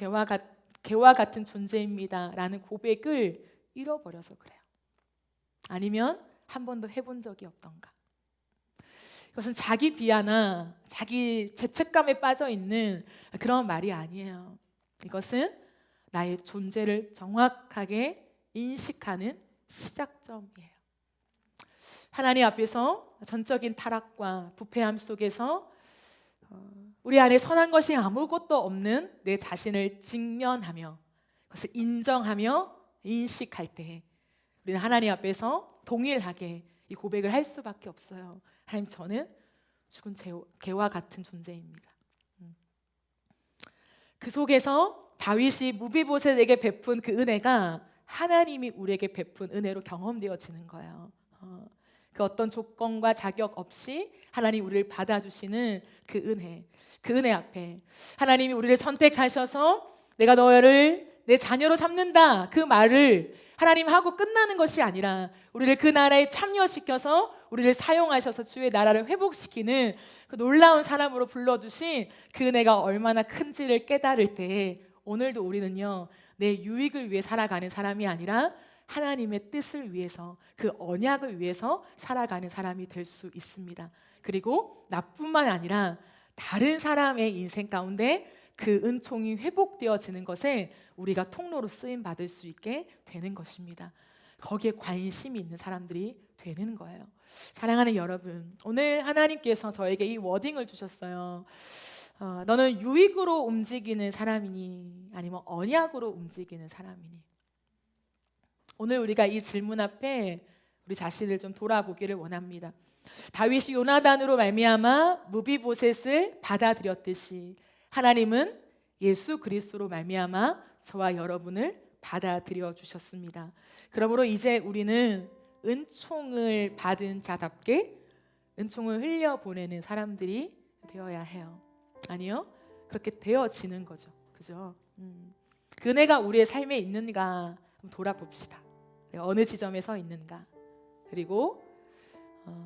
개와 같은 존재입니다 라는 고백을 잃어버려서 그래요. 아니면 한 번도 해본 적이 없던가? 이것은 자기 비하나 자기 죄책감에 빠져 있는 그런 말이 아니에요. 이것은 나의 존재를 정확하게 인식하는 시작점이에요. 하나님 앞에서 전적인 타락과 부패함 속에서 우리 안에 선한 것이 아무것도 없는 내 자신을 직면하며 그것을 인정하며 인식할 때 우리는 하나님 앞에서 동일하게 이 고백을 할 수밖에 없어요. 하나님, 저는 죽은 개와 같은 존재입니다. 그 속에서 다윗이 무비보셋에게 베푼 그 은혜가 하나님이 우리에게 베푼 은혜로 경험되어지는 거예요. 그 어떤 조건과 자격 없이 하나님 우리를 받아주시는 그 은혜 앞에 하나님이 우리를 선택하셔서 내가 너를 내 자녀로 삼는다 그 말을 하나님 하고 끝나는 것이 아니라 우리를 그 나라에 참여시켜서 우리를 사용하셔서 주의 나라를 회복시키는 그 놀라운 사람으로 불러주신 그 은혜가 얼마나 큰지를 깨달을 때 오늘도 우리는요, 내 유익을 위해 살아가는 사람이 아니라 하나님의 뜻을 위해서, 그 언약을 위해서 살아가는 사람이 될 수 있습니다. 그리고 나뿐만 아니라 다른 사람의 인생 가운데 그 은총이 회복되어지는 것에 우리가 통로로 쓰임 받을 수 있게 되는 것입니다. 거기에 관심이 있는 사람들이 되는 거예요. 사랑하는 여러분, 오늘 하나님께서 저에게 이 워딩을 주셨어요. 너는 유익으로 움직이는 사람이니 아니면 언약으로 움직이는 사람이니? 오늘 우리가 이 질문 앞에 우리 자신을 좀 돌아보기를 원합니다. 다윗이 요나단으로 말미암아 무비보셋을 받아들였듯이 하나님은 예수 그리스도로 말미암아 저와 여러분을 받아들여 주셨습니다. 그러므로 이제 우리는 은총을 받은 자답게 은총을 흘려보내는 사람들이 되어야 해요. 아니요? 그렇게 되어지는 거죠. 그죠? 그 은혜가 우리의 삶에 있는가 한번 돌아봅시다. 내가 어느 지점에 서 있는가. 그리고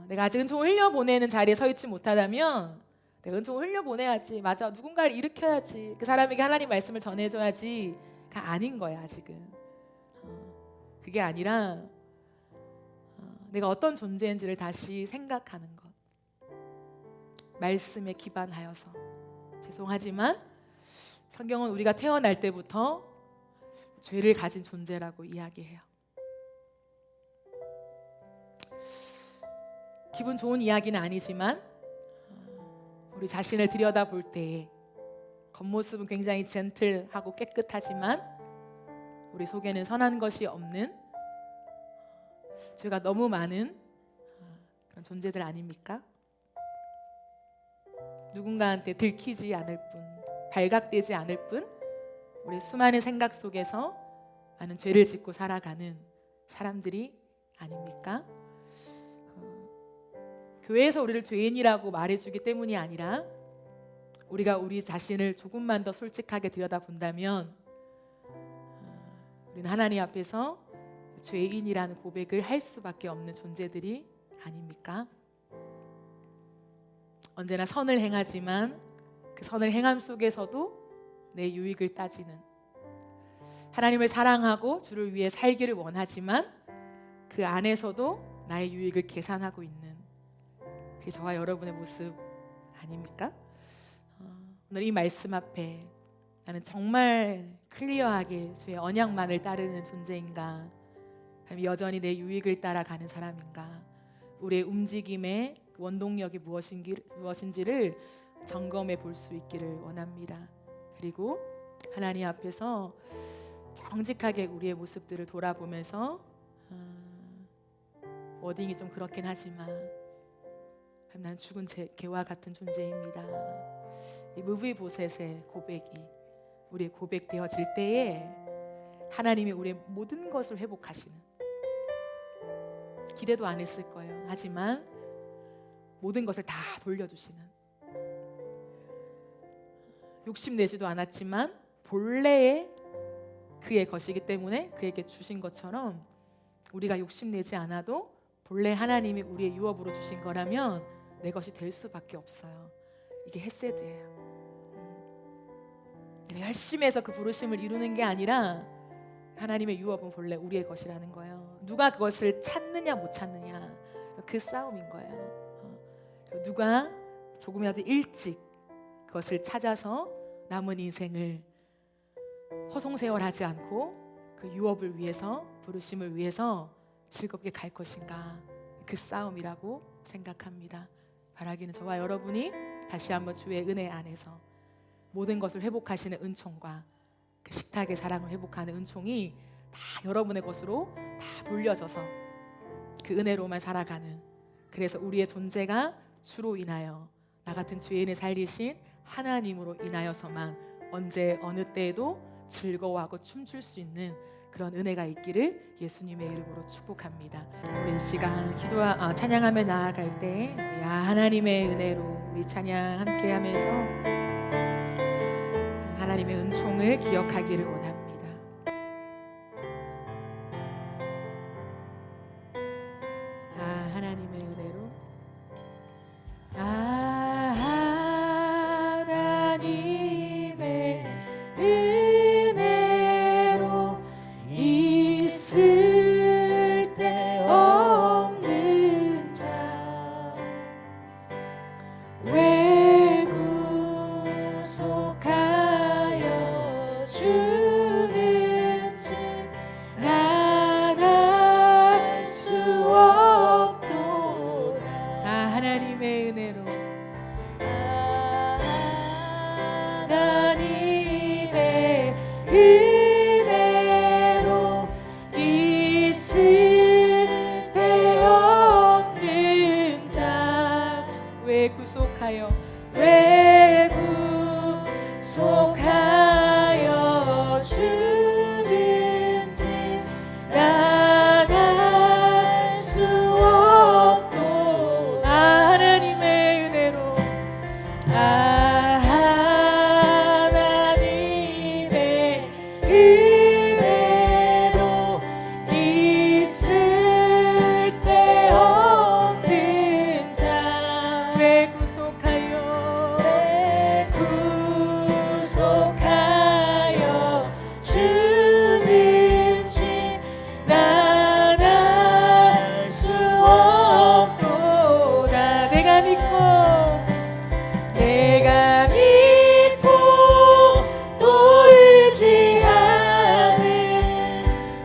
내가 아직 은총을 흘려보내는 자리에 서 있지 못하다면 내가 은총을 흘려보내야지. 맞아. 누군가를 일으켜야지. 그 사람에게 하나님 말씀을 전해줘야지가 아닌 거야 아직은. 그게 아니라 내가 어떤 존재인지를 다시 생각하는 것. 말씀에 기반하여서. 죄송하지만 성경은 우리가 태어날 때부터 죄를 가진 존재라고 이야기해요. 기분 좋은 이야기는 아니지만 우리 자신을 들여다볼 때 겉모습은 굉장히 젠틀하고 깨끗하지만 우리 속에는 선한 것이 없는 죄가 너무 많은 그런 존재들 아닙니까? 누군가한테 들키지 않을 뿐, 발각되지 않을 뿐 우리 수많은 생각 속에서 많은 죄를 짓고 살아가는 사람들이 아닙니까? 교회에서 우리를 죄인이라고 말해주기 때문이 아니라 우리가 우리 자신을 조금만 더 솔직하게 들여다본다면 우리는 하나님 앞에서 죄인이라는 고백을 할 수밖에 없는 존재들이 아닙니까? 언제나 선을 행하지만 그 선을 행함 속에서도 내 유익을 따지는, 하나님을 사랑하고 주를 위해 살기를 원하지만 그 안에서도 나의 유익을 계산하고 있는, 그게 저와 여러분의 모습 아닙니까? 오늘 이 말씀 앞에 나는 정말 클리어하게 주의 언약만을 따르는 존재인가, 아니면 여전히 내 유익을 따라가는 사람인가, 우리의 움직임의 원동력이 무엇인지를 점검해 볼 수 있기를 원합니다. 그리고 하나님 앞에서 정직하게 우리의 모습들을 돌아보면서 워딩이 좀 그렇긴 하지만 난 죽은 개와 같은 존재입니다. 이 무비보셋의 고백이 우리의 고백되어질 때에 하나님이 우리의 모든 것을 회복하시는, 기대도 안 했을 거예요. 하지만 모든 것을 다 돌려주시는, 욕심내지도 않았지만 본래의 그의 것이기 때문에 그에게 주신 것처럼 우리가 욕심내지 않아도 본래 하나님이 우리의 유업으로 주신 거라면 내 것이 될 수밖에 없어요. 이게 헤세드예요. 내가 열심히 해서 그 부르심을 이루는 게 아니라 하나님의 유업은 본래 우리의 것이라는 거예요. 누가 그것을 찾느냐 못 찾느냐, 그 싸움인 거예요. 누가 조금이라도 일찍 그것을 찾아서 남은 인생을 허송세월하지 않고 그 유업을 위해서, 부르심을 위해서 즐겁게 갈 것인가, 그 싸움이라고 생각합니다. 바라기는 저와 여러분이 다시 한번 주의 은혜 안에서 모든 것을 회복하시는 은총과 그 식탁의 사랑을 회복하는 은총이 다 여러분의 것으로 다 돌려져서 그 은혜로만 살아가는, 그래서 우리의 존재가 주로 인하여 나 같은 죄인을 살리신 하나님으로 인하여서만 언제 어느 때에도 즐거워하고 춤출 수 있는 그런 은혜가 있기를 예수님의 이름으로 축복합니다. 우리 이 시간 찬양하며 나아갈 때 하나님의 은혜로 우리 찬양 함께하면서 하나님의 은총을 기억하기를 원합니다. 하나님의 은혜로, 하나님의 은혜로 있을 데 없는 자 왜 구속하여 주는지 난 알 수 없도다. 하나님의 은혜로, 하나님의 은혜로 있을 데 없는 자 왜 구속하여 주 내 구속하여 주는 지 난 알 수 없도다. 내가 믿고 또 의지하는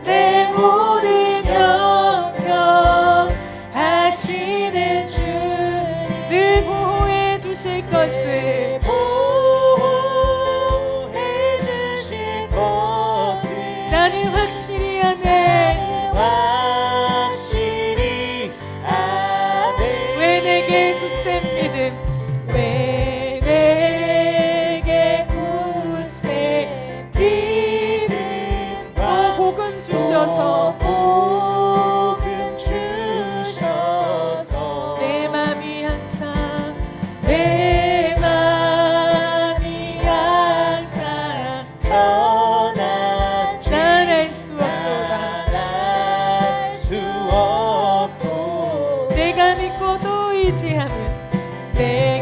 내 모든 형편 하시는 주님 늘 보호해 주실 것을 나는 확실히 아네 왜 내게 굳센 믿음 왜 내게 굳센 믿음 복음 주셔서 내 맘이 항상 난 알 수 없도다. 내가 믿고 또 의지하는 내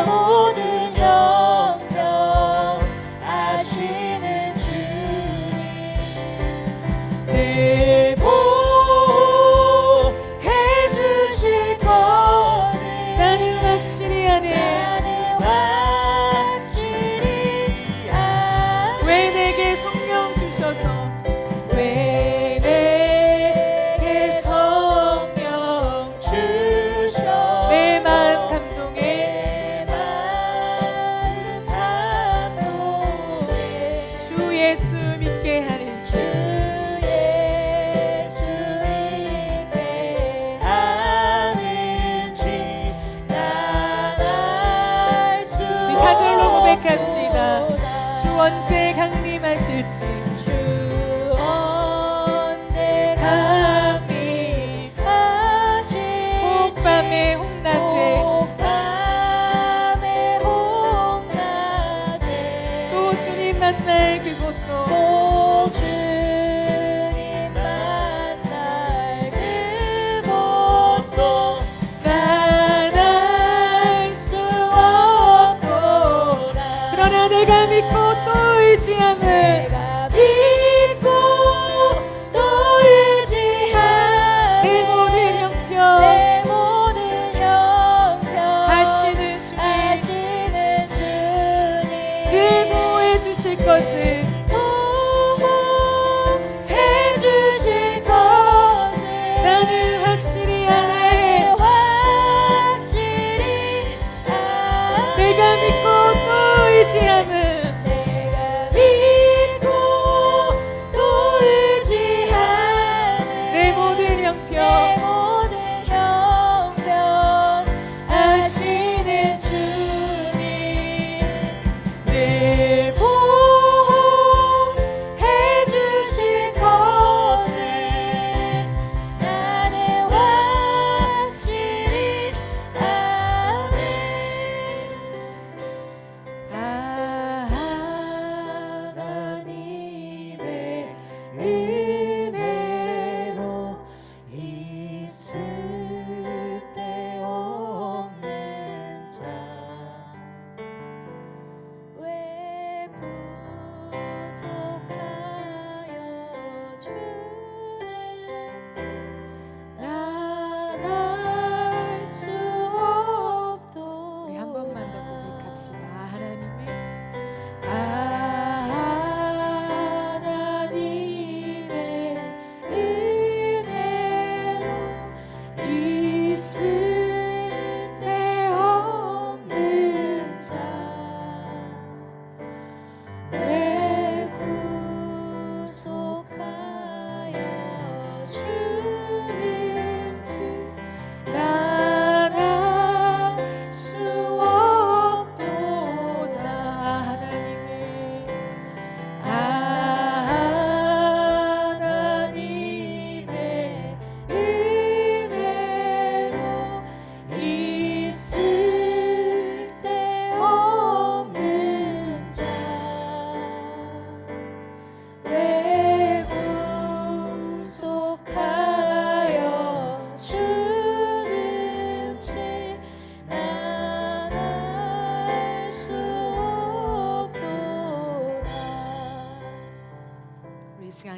모든 형편 하시는 주님 늘 보호해 주실 것을 나는 확실히 아네 왜 내게 성령 주셔서 왜 내게 성령 주셔서 내 마음 감동해 주 예수 믿게 하는 주 예수 믿게 하는지 난 알 수 우리 사절로 고백합시다. 주 언제 강림하실지 주 언제 강림하실지 혹밤에 홍낮에 밤에 홍낮에 또 주님 만날 그곳도 또 주님 만날 그곳도 난 알 수 없도다. 그러나 내가 믿고 또 의지하면 내가 믿고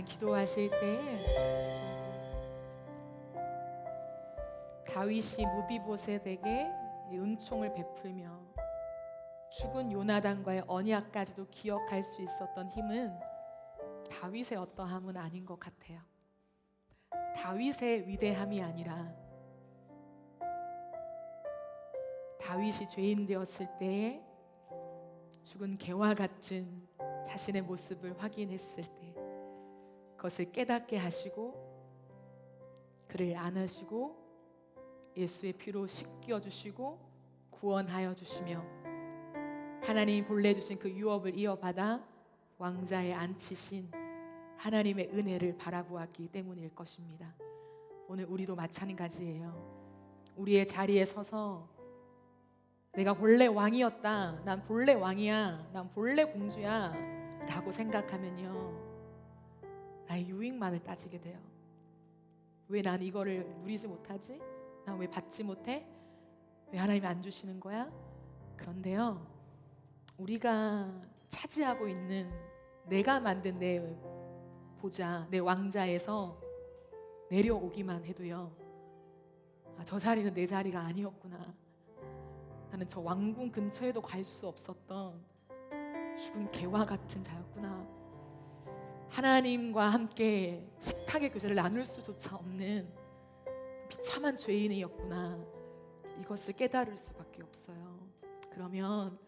시간 기도하실 때 다윗이 무비보셋에게 이 은총을 베풀며 죽은 요나단과의 언약까지도 기억할 수 있었던 힘은 다윗의 어떠함은 아닌 것 같아요. 다윗의 위대함이 아니라 다윗이 죄인 되었을 때에 죽은 개와 같은 자신의 모습을 확인했을 때 그것을 깨닫게 하시고 그를 안으시고 예수의 피로 씻겨 주시고 구원하여 주시며 하나님이 본래 주신 그 유업을 이어받아 왕자에 앉히신 하나님의 은혜를 바라보았기 때문일 것입니다. 오늘 우리도 마찬가지예요. 우리의 자리에 서서 내가 본래 왕이었다, 난 본래 왕이야, 난 본래 공주야 라고 생각하면요, 나의 유익만을 따지게 돼요. 왜 난 이거를 누리지 못하지? 난 왜 받지 못해? 왜 하나님이 안 주시는 거야? 그런데요, 우리가 차지하고 있는 내가 만든 내 보좌, 내 왕자에서 내려오기만 해도요, 저 자리는 내 자리가 아니었구나, 나는 저 왕궁 근처에도 갈 수 없었던 죽은 개와 같은 자였구나, 하나님과 함께 식탁의 교제를 나눌 수조차 없는 비참한 죄인이었구나, 이것을 깨달을 수밖에 없어요. 그러면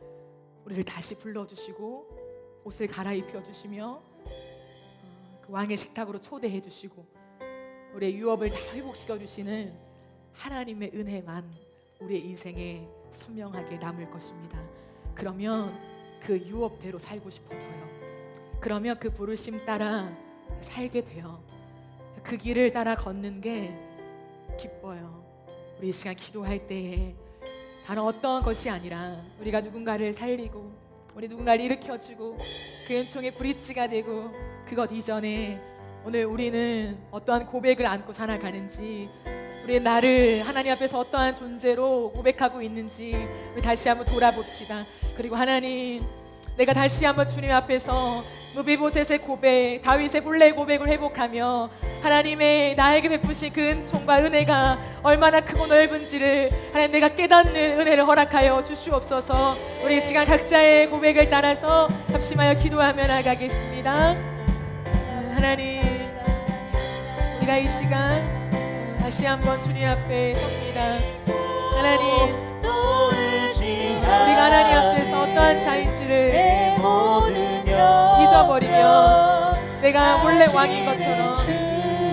우리를 다시 불러주시고 옷을 갈아입혀 주시며 그 왕의 식탁으로 초대해 주시고 우리의 유업을 다 회복시켜 주시는 하나님의 은혜만 우리의 인생에 선명하게 남을 것입니다. 그러면 그 유업대로 살고 싶어져요. 그러면 그 부르심 따라 살게 돼요. 그 길을 따라 걷는 게 기뻐요. 우리 이 시간 기도할 때에 다른 어떤 것이 아니라 우리가 누군가를 살리고 우리 누군가를 일으켜주고 그 은총의 브릿지가 되고 그것 이전에 오늘 우리는 어떠한 고백을 안고 살아가는지, 우리의 나를 하나님 앞에서 어떠한 존재로 고백하고 있는지 우리 다시 한번 돌아봅시다. 그리고 하나님, 내가 다시 한번 주님 앞에서 무비보셋의 고백, 다윗의 본래 고백을 회복하며 하나님의 나에게 베푸신 그 은총과 은혜가 얼마나 크고 넓은지를 하나님 내가 깨닫는 은혜를 허락하여 주시옵소서. 우리 이 시간 각자의 고백을 따라서 합심하여 기도하며 나가겠습니다. 하나님, 우리가 이 시간 다시 한번 주님 앞에 섭니다. 하나님, 우리가 하나님 앞에서 어떠한 자인지를 잊어버리며 내가 본래 왕인 것처럼,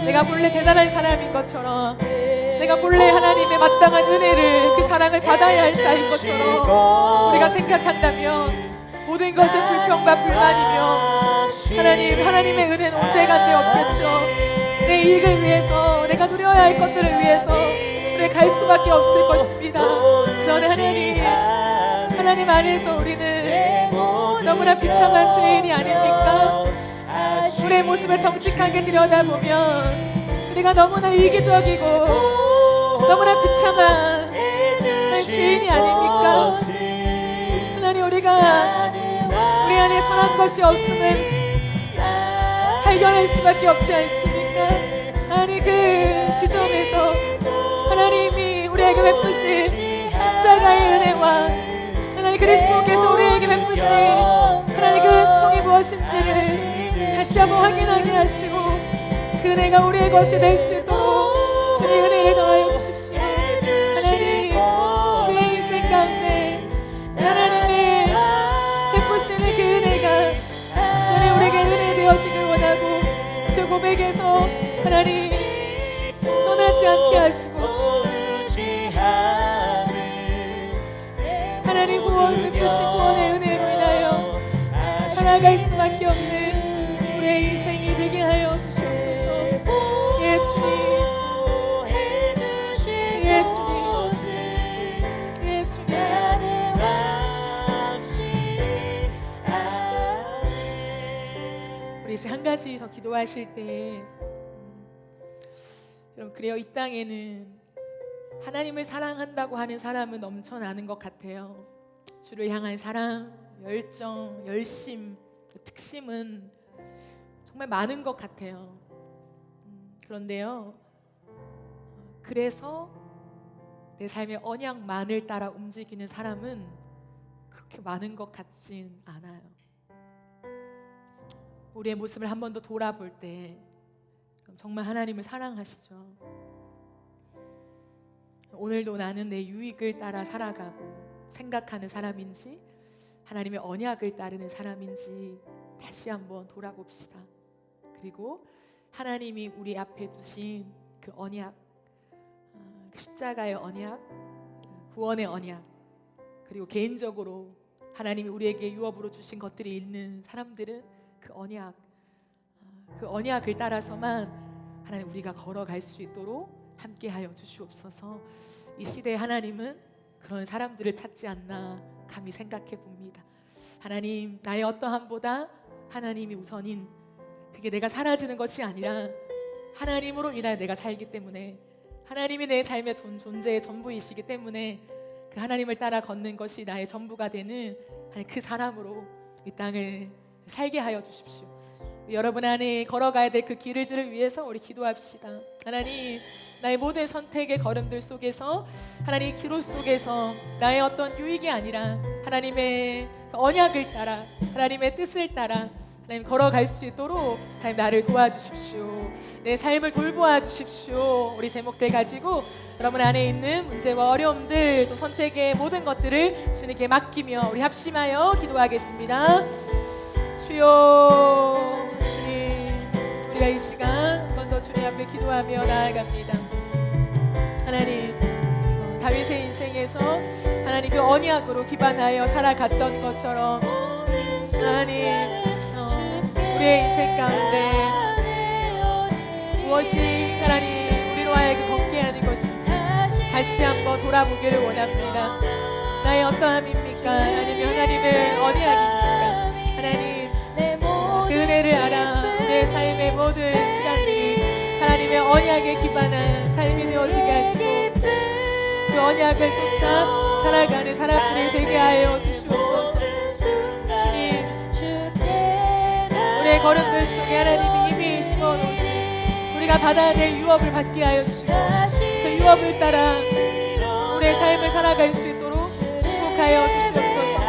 내가 본래 대단한 사람인 것처럼, 내가 본래 하나님의 마땅한 은혜를, 그 사랑을 받아야 할 자인 것처럼 우리가 생각한다면 모든 것은 불평과 불만이며 하나님의 은혜는 온데간데 없겠죠. 내 이익을 위해서, 내가 누려야 할 것들을 위해서 우리가 갈 수밖에 없을 것입니다. 그러나 하나님 안에서 우리는 너무나 비참한 죄인이 아닙니까? 우리의 모습을 정직하게 들여다보면 우리가 너무나 이기적이고 너무나 비참한 죄인이 아닙니까? 하나님, 우리가 우리 안에 선한 것이 없음을 발견할 수밖에 없지 않습니까? 아니, 그 지점에서 하나님이 우리에게 베푸신 십자가의 은혜와 하나님 그리스도께서 우리에게 베푸신 하나님 그 은총이 무엇인지를 다시 한번 확인하게 하시고 그 은혜가 우리의 것이 될 수 있도록 주의 은혜를 더하여 주십시오. 하나님, 우리의 인생 가운데 하나님의 베푸시는 그 은혜가 전에 우리에게 은혜 되어지길 원하고 그 고백에서 하나님 떠나지 않게 하시고 하나님 베푸신 구원의 은혜로 인하여 살아갈 수밖에 없는 우리의 인생이 되게 하여 주시옵소서. 예 주님, 예 주님, 예 주님. 우리 이제 한 가지 더 기도하실 때, 여러분, 그래요, 이 땅에는 하나님을 사랑한다고 하는 사람은 넘쳐나는 것 같아요. 주를 향한 사랑, 열정, 열심, 특심은 정말 많은 것 같아요. 그런데요, 그래서 내 삶의 언약만을 따라 움직이는 사람은 그렇게 많은 것 같진 않아요. 우리의 모습을 한 번 더 돌아볼 때 정말 하나님을 사랑하시죠. 오늘도 나는 내 유익을 따라 살아가고 생각하는 사람인지 하나님의 언약을 따르는 사람인지 다시 한번 돌아봅시다. 그리고 하나님이 우리 앞에 두신 그 언약, 그 십자가의 언약, 구원의 언약, 그리고 개인적으로 하나님이 우리에게 유업으로 주신 것들이 있는 사람들은 그 언약을 따라서만 하나님 우리가 걸어갈 수 있도록 함께하여 주시옵소서. 이 시대에 하나님은 그런 사람들을 찾지 않나 감히 생각해 봅니다. 하나님, 나의 어떠함보다 하나님이 우선인, 그게 내가 사라지는 것이 아니라 하나님으로 인하여 내가 살기 때문에, 하나님이 내 삶의 존재의 전부이시기 때문에 그 하나님을 따라 걷는 것이 나의 전부가 되는 그 사람으로 이 땅을 살게 하여 주십시오. 여러분 안에 걸어가야 될 그 길들을 위해서 우리 기도합시다. 하나님, 나의 모든 선택의 걸음들 속에서, 하나님 기로 속에서 나의 어떤 유익이 아니라 하나님의 언약을 따라, 하나님의 뜻을 따라 하나님 걸어갈 수 있도록 하나님 나를 도와주십시오. 내 삶을 돌보아 주십시오. 우리 제목들 가지고 여러분 안에 있는 문제와 어려움들, 또 선택의 모든 것들을 주님께 맡기며 우리 합심하여 기도하겠습니다. 주여, 주님, 우리가 이 시간 한 번 더 주님 앞에 기도하며 나아갑니다. 하나님, 다윗의 인생에서 하나님 그 언약으로 기반하여 살아갔던 것처럼 하나님, 우리의 인생 가운데 무엇이 하나님 우리로 하여금 걷게 하는 것인지 다시 한번 돌아보기를 원합니다. 나의 어떠함입니까? 아니면 하나님의 언약입니까? 하나님, 그 은혜를 알아 우리의 삶의 모든 시간들이 하나님의 언약에 기반한 삶이 되어지게 하시고 그 언약을 쫓아 살아가는 사람들이 되게 하여 주시옵소서. 주님, 우리의 걸음들 속에 하나님이 이미 심어놓으신 우리가 받아야 될 유업을 받게 하여 주시고 그 유업을 따라 우리의 삶을 살아갈 수 있도록 축복하여 주시옵소서.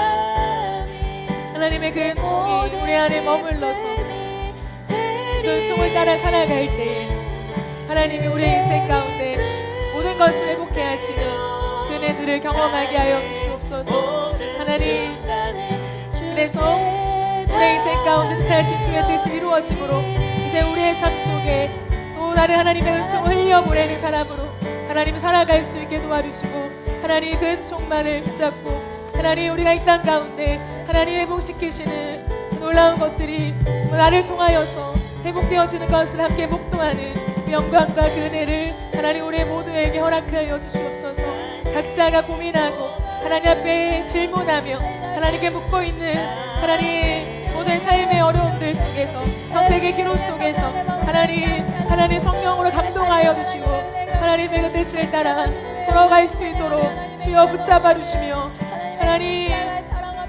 하나님의 그 은총이 우리 안에 머물러서 그 은총을 따라 살아갈 때에 하나님이 우리의 인생 가운데 모든 것을 회복해 하시는 그 은혜들을 경험하게 하여 주시옵소서. 하나님, 그래서 우리의 인생 가운데 뜻하신 주의 뜻이 이루어짐으로 이제 우리의 삶 속에 또 다른 하나님의 은총을 흘려보내는 사람으로 하나님 살아갈 수 있게 도와주시고 하나님 그 은총만을 붙잡고 하나님 우리가 이 땅 가운데 하나님 회복시키시는 그 놀라운 것들이 나를 통하여서 회복되어지는 것을 함께 목도하는 그 영광과 그 은혜를 하나님 우리 모두에게 허락하여 주시옵소서. 각자가 고민하고 하나님 앞에 질문하며 하나님께 묻고 있는 하나님 모든 삶의 어려움들 속에서 선택의 기로 속에서 하나님 성령으로 감동하여 주시고 하나님의 그 뜻을 따라 걸어갈 수 있도록 주여 붙잡아 주시며 하나님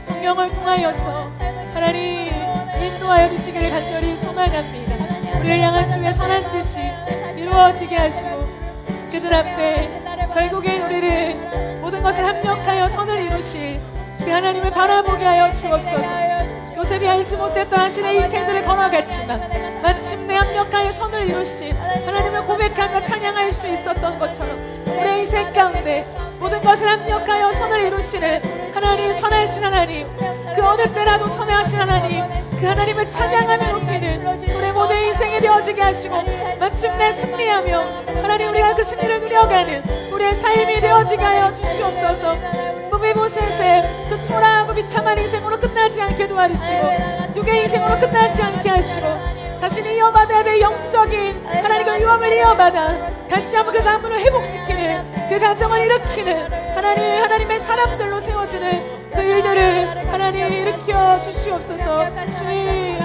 성령을 통하여서 하나님 인도하여 주시기를 간절히 소망합니다. 우리를 향한 주의 선한 뜻이 이루어지게 하시고 그들 앞에 결국엔 우리를 모든 것을 합력하여 선을 이루실 그 하나님을 바라보게 하여 주옵소서. 요셉이 알지 못했던 당신의 인생들을 걸어갔지만 마침내 합력하여 선을 이루신 하나님을 고백하며 찬양할 수 있었던 것처럼 우리의 인생 가운데 모든 것을 합력하여 선을 이루시는 하나님, 선하신 하나님, 그 어느 때라도 선하신 하나님, 그 하나님을 찬양하며 높이는 우리 모든 인생이 되어지게 하시고 마침내 승리하며 하나님 우리가 그 승리를 누려가는 우리의 삶이 되어지게 하여 주시옵소서. 무비보셋의 그 초라하고 비참한 인생으로 끝나지 않게 도와주시고 육의 인생으로 끝나지 않게 하시고 자신이 이어받아야 될 영적인 하나님의 유업을 이어받아 다시 한번 그 가문을 회복시키는 그 가정을 일으키는 하나님의 사람들로 세워지는 그 일들을 하나님 일으켜 주시옵소서. 주님,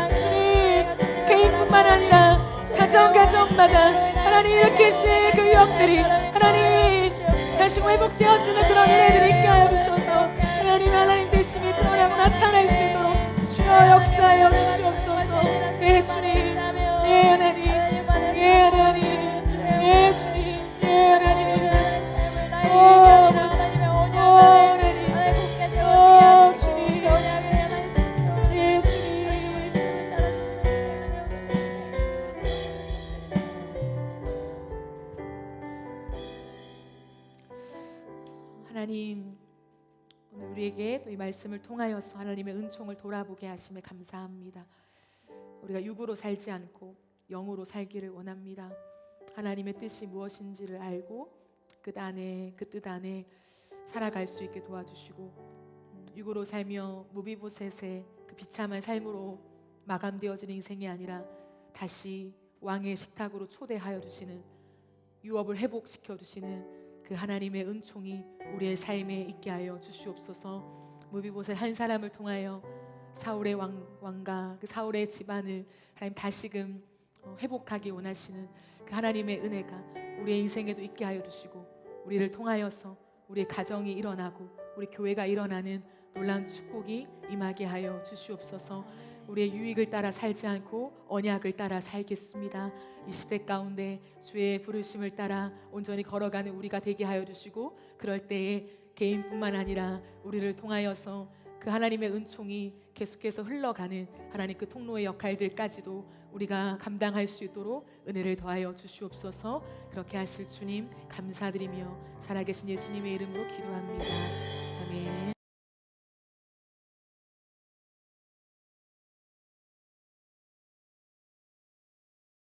개인뿐만 아니라 가정마다 하나님 일으키실 그 유업들이 하나님 다시 회복되어지는 그런 은혜들이 있게 하여 주셔서 하나님 뜻심이 드러나고 나타날 수 있도록 주여 역사여 주시옵소서. 예 주님, 예 하나님, 예 하나님, 예 주님, 예 하나님. 하나님, 오늘 우리에게 또 이 말씀을 통하여서 하나님의 은총을 돌아보게 하심에 감사합니다. 우리가 육으로 살지 않고 영으로 살기를 원합니다. 하나님의 뜻이 무엇인지를 알고 그 뜻 안에 살아갈 수 있게 도와주시고, 육으로 살며 무비보셋의 그 비참한 삶으로 마감되어진 인생이 아니라 다시 왕의 식탁으로 초대하여 주시는, 유업을 회복시켜 주시는 그 하나님의 은총이 우리의 삶에 있게 하여 주시옵소서. 무비보셋 한 사람을 통하여 사울의 왕과 그 사울의 집안을 하나님 다시금 회복하기 원하시는 그 하나님의 은혜가 우리의 인생에도 있게 하여 주시고, 우리를 통하여서 우리의 가정이 일어나고 우리 교회가 일어나는 놀라운 축복이 임하게 하여 주시옵소서. 우리의 유익을 따라 살지 않고 언약을 따라 살겠습니다. 이 시대 가운데 주의 부르심을 따라 온전히 걸어가는 우리가 되게 하여 주시고, 그럴 때에 개인뿐만 아니라 우리를 통하여서 그 하나님의 은총이 계속해서 흘러가는 하나님 그 통로의 역할들까지도 우리가 감당할 수 있도록 은혜를 더하여 주시옵소서. 그렇게 하실 주님 감사드리며 살아계신 예수님의 이름으로 기도합니다. 아멘.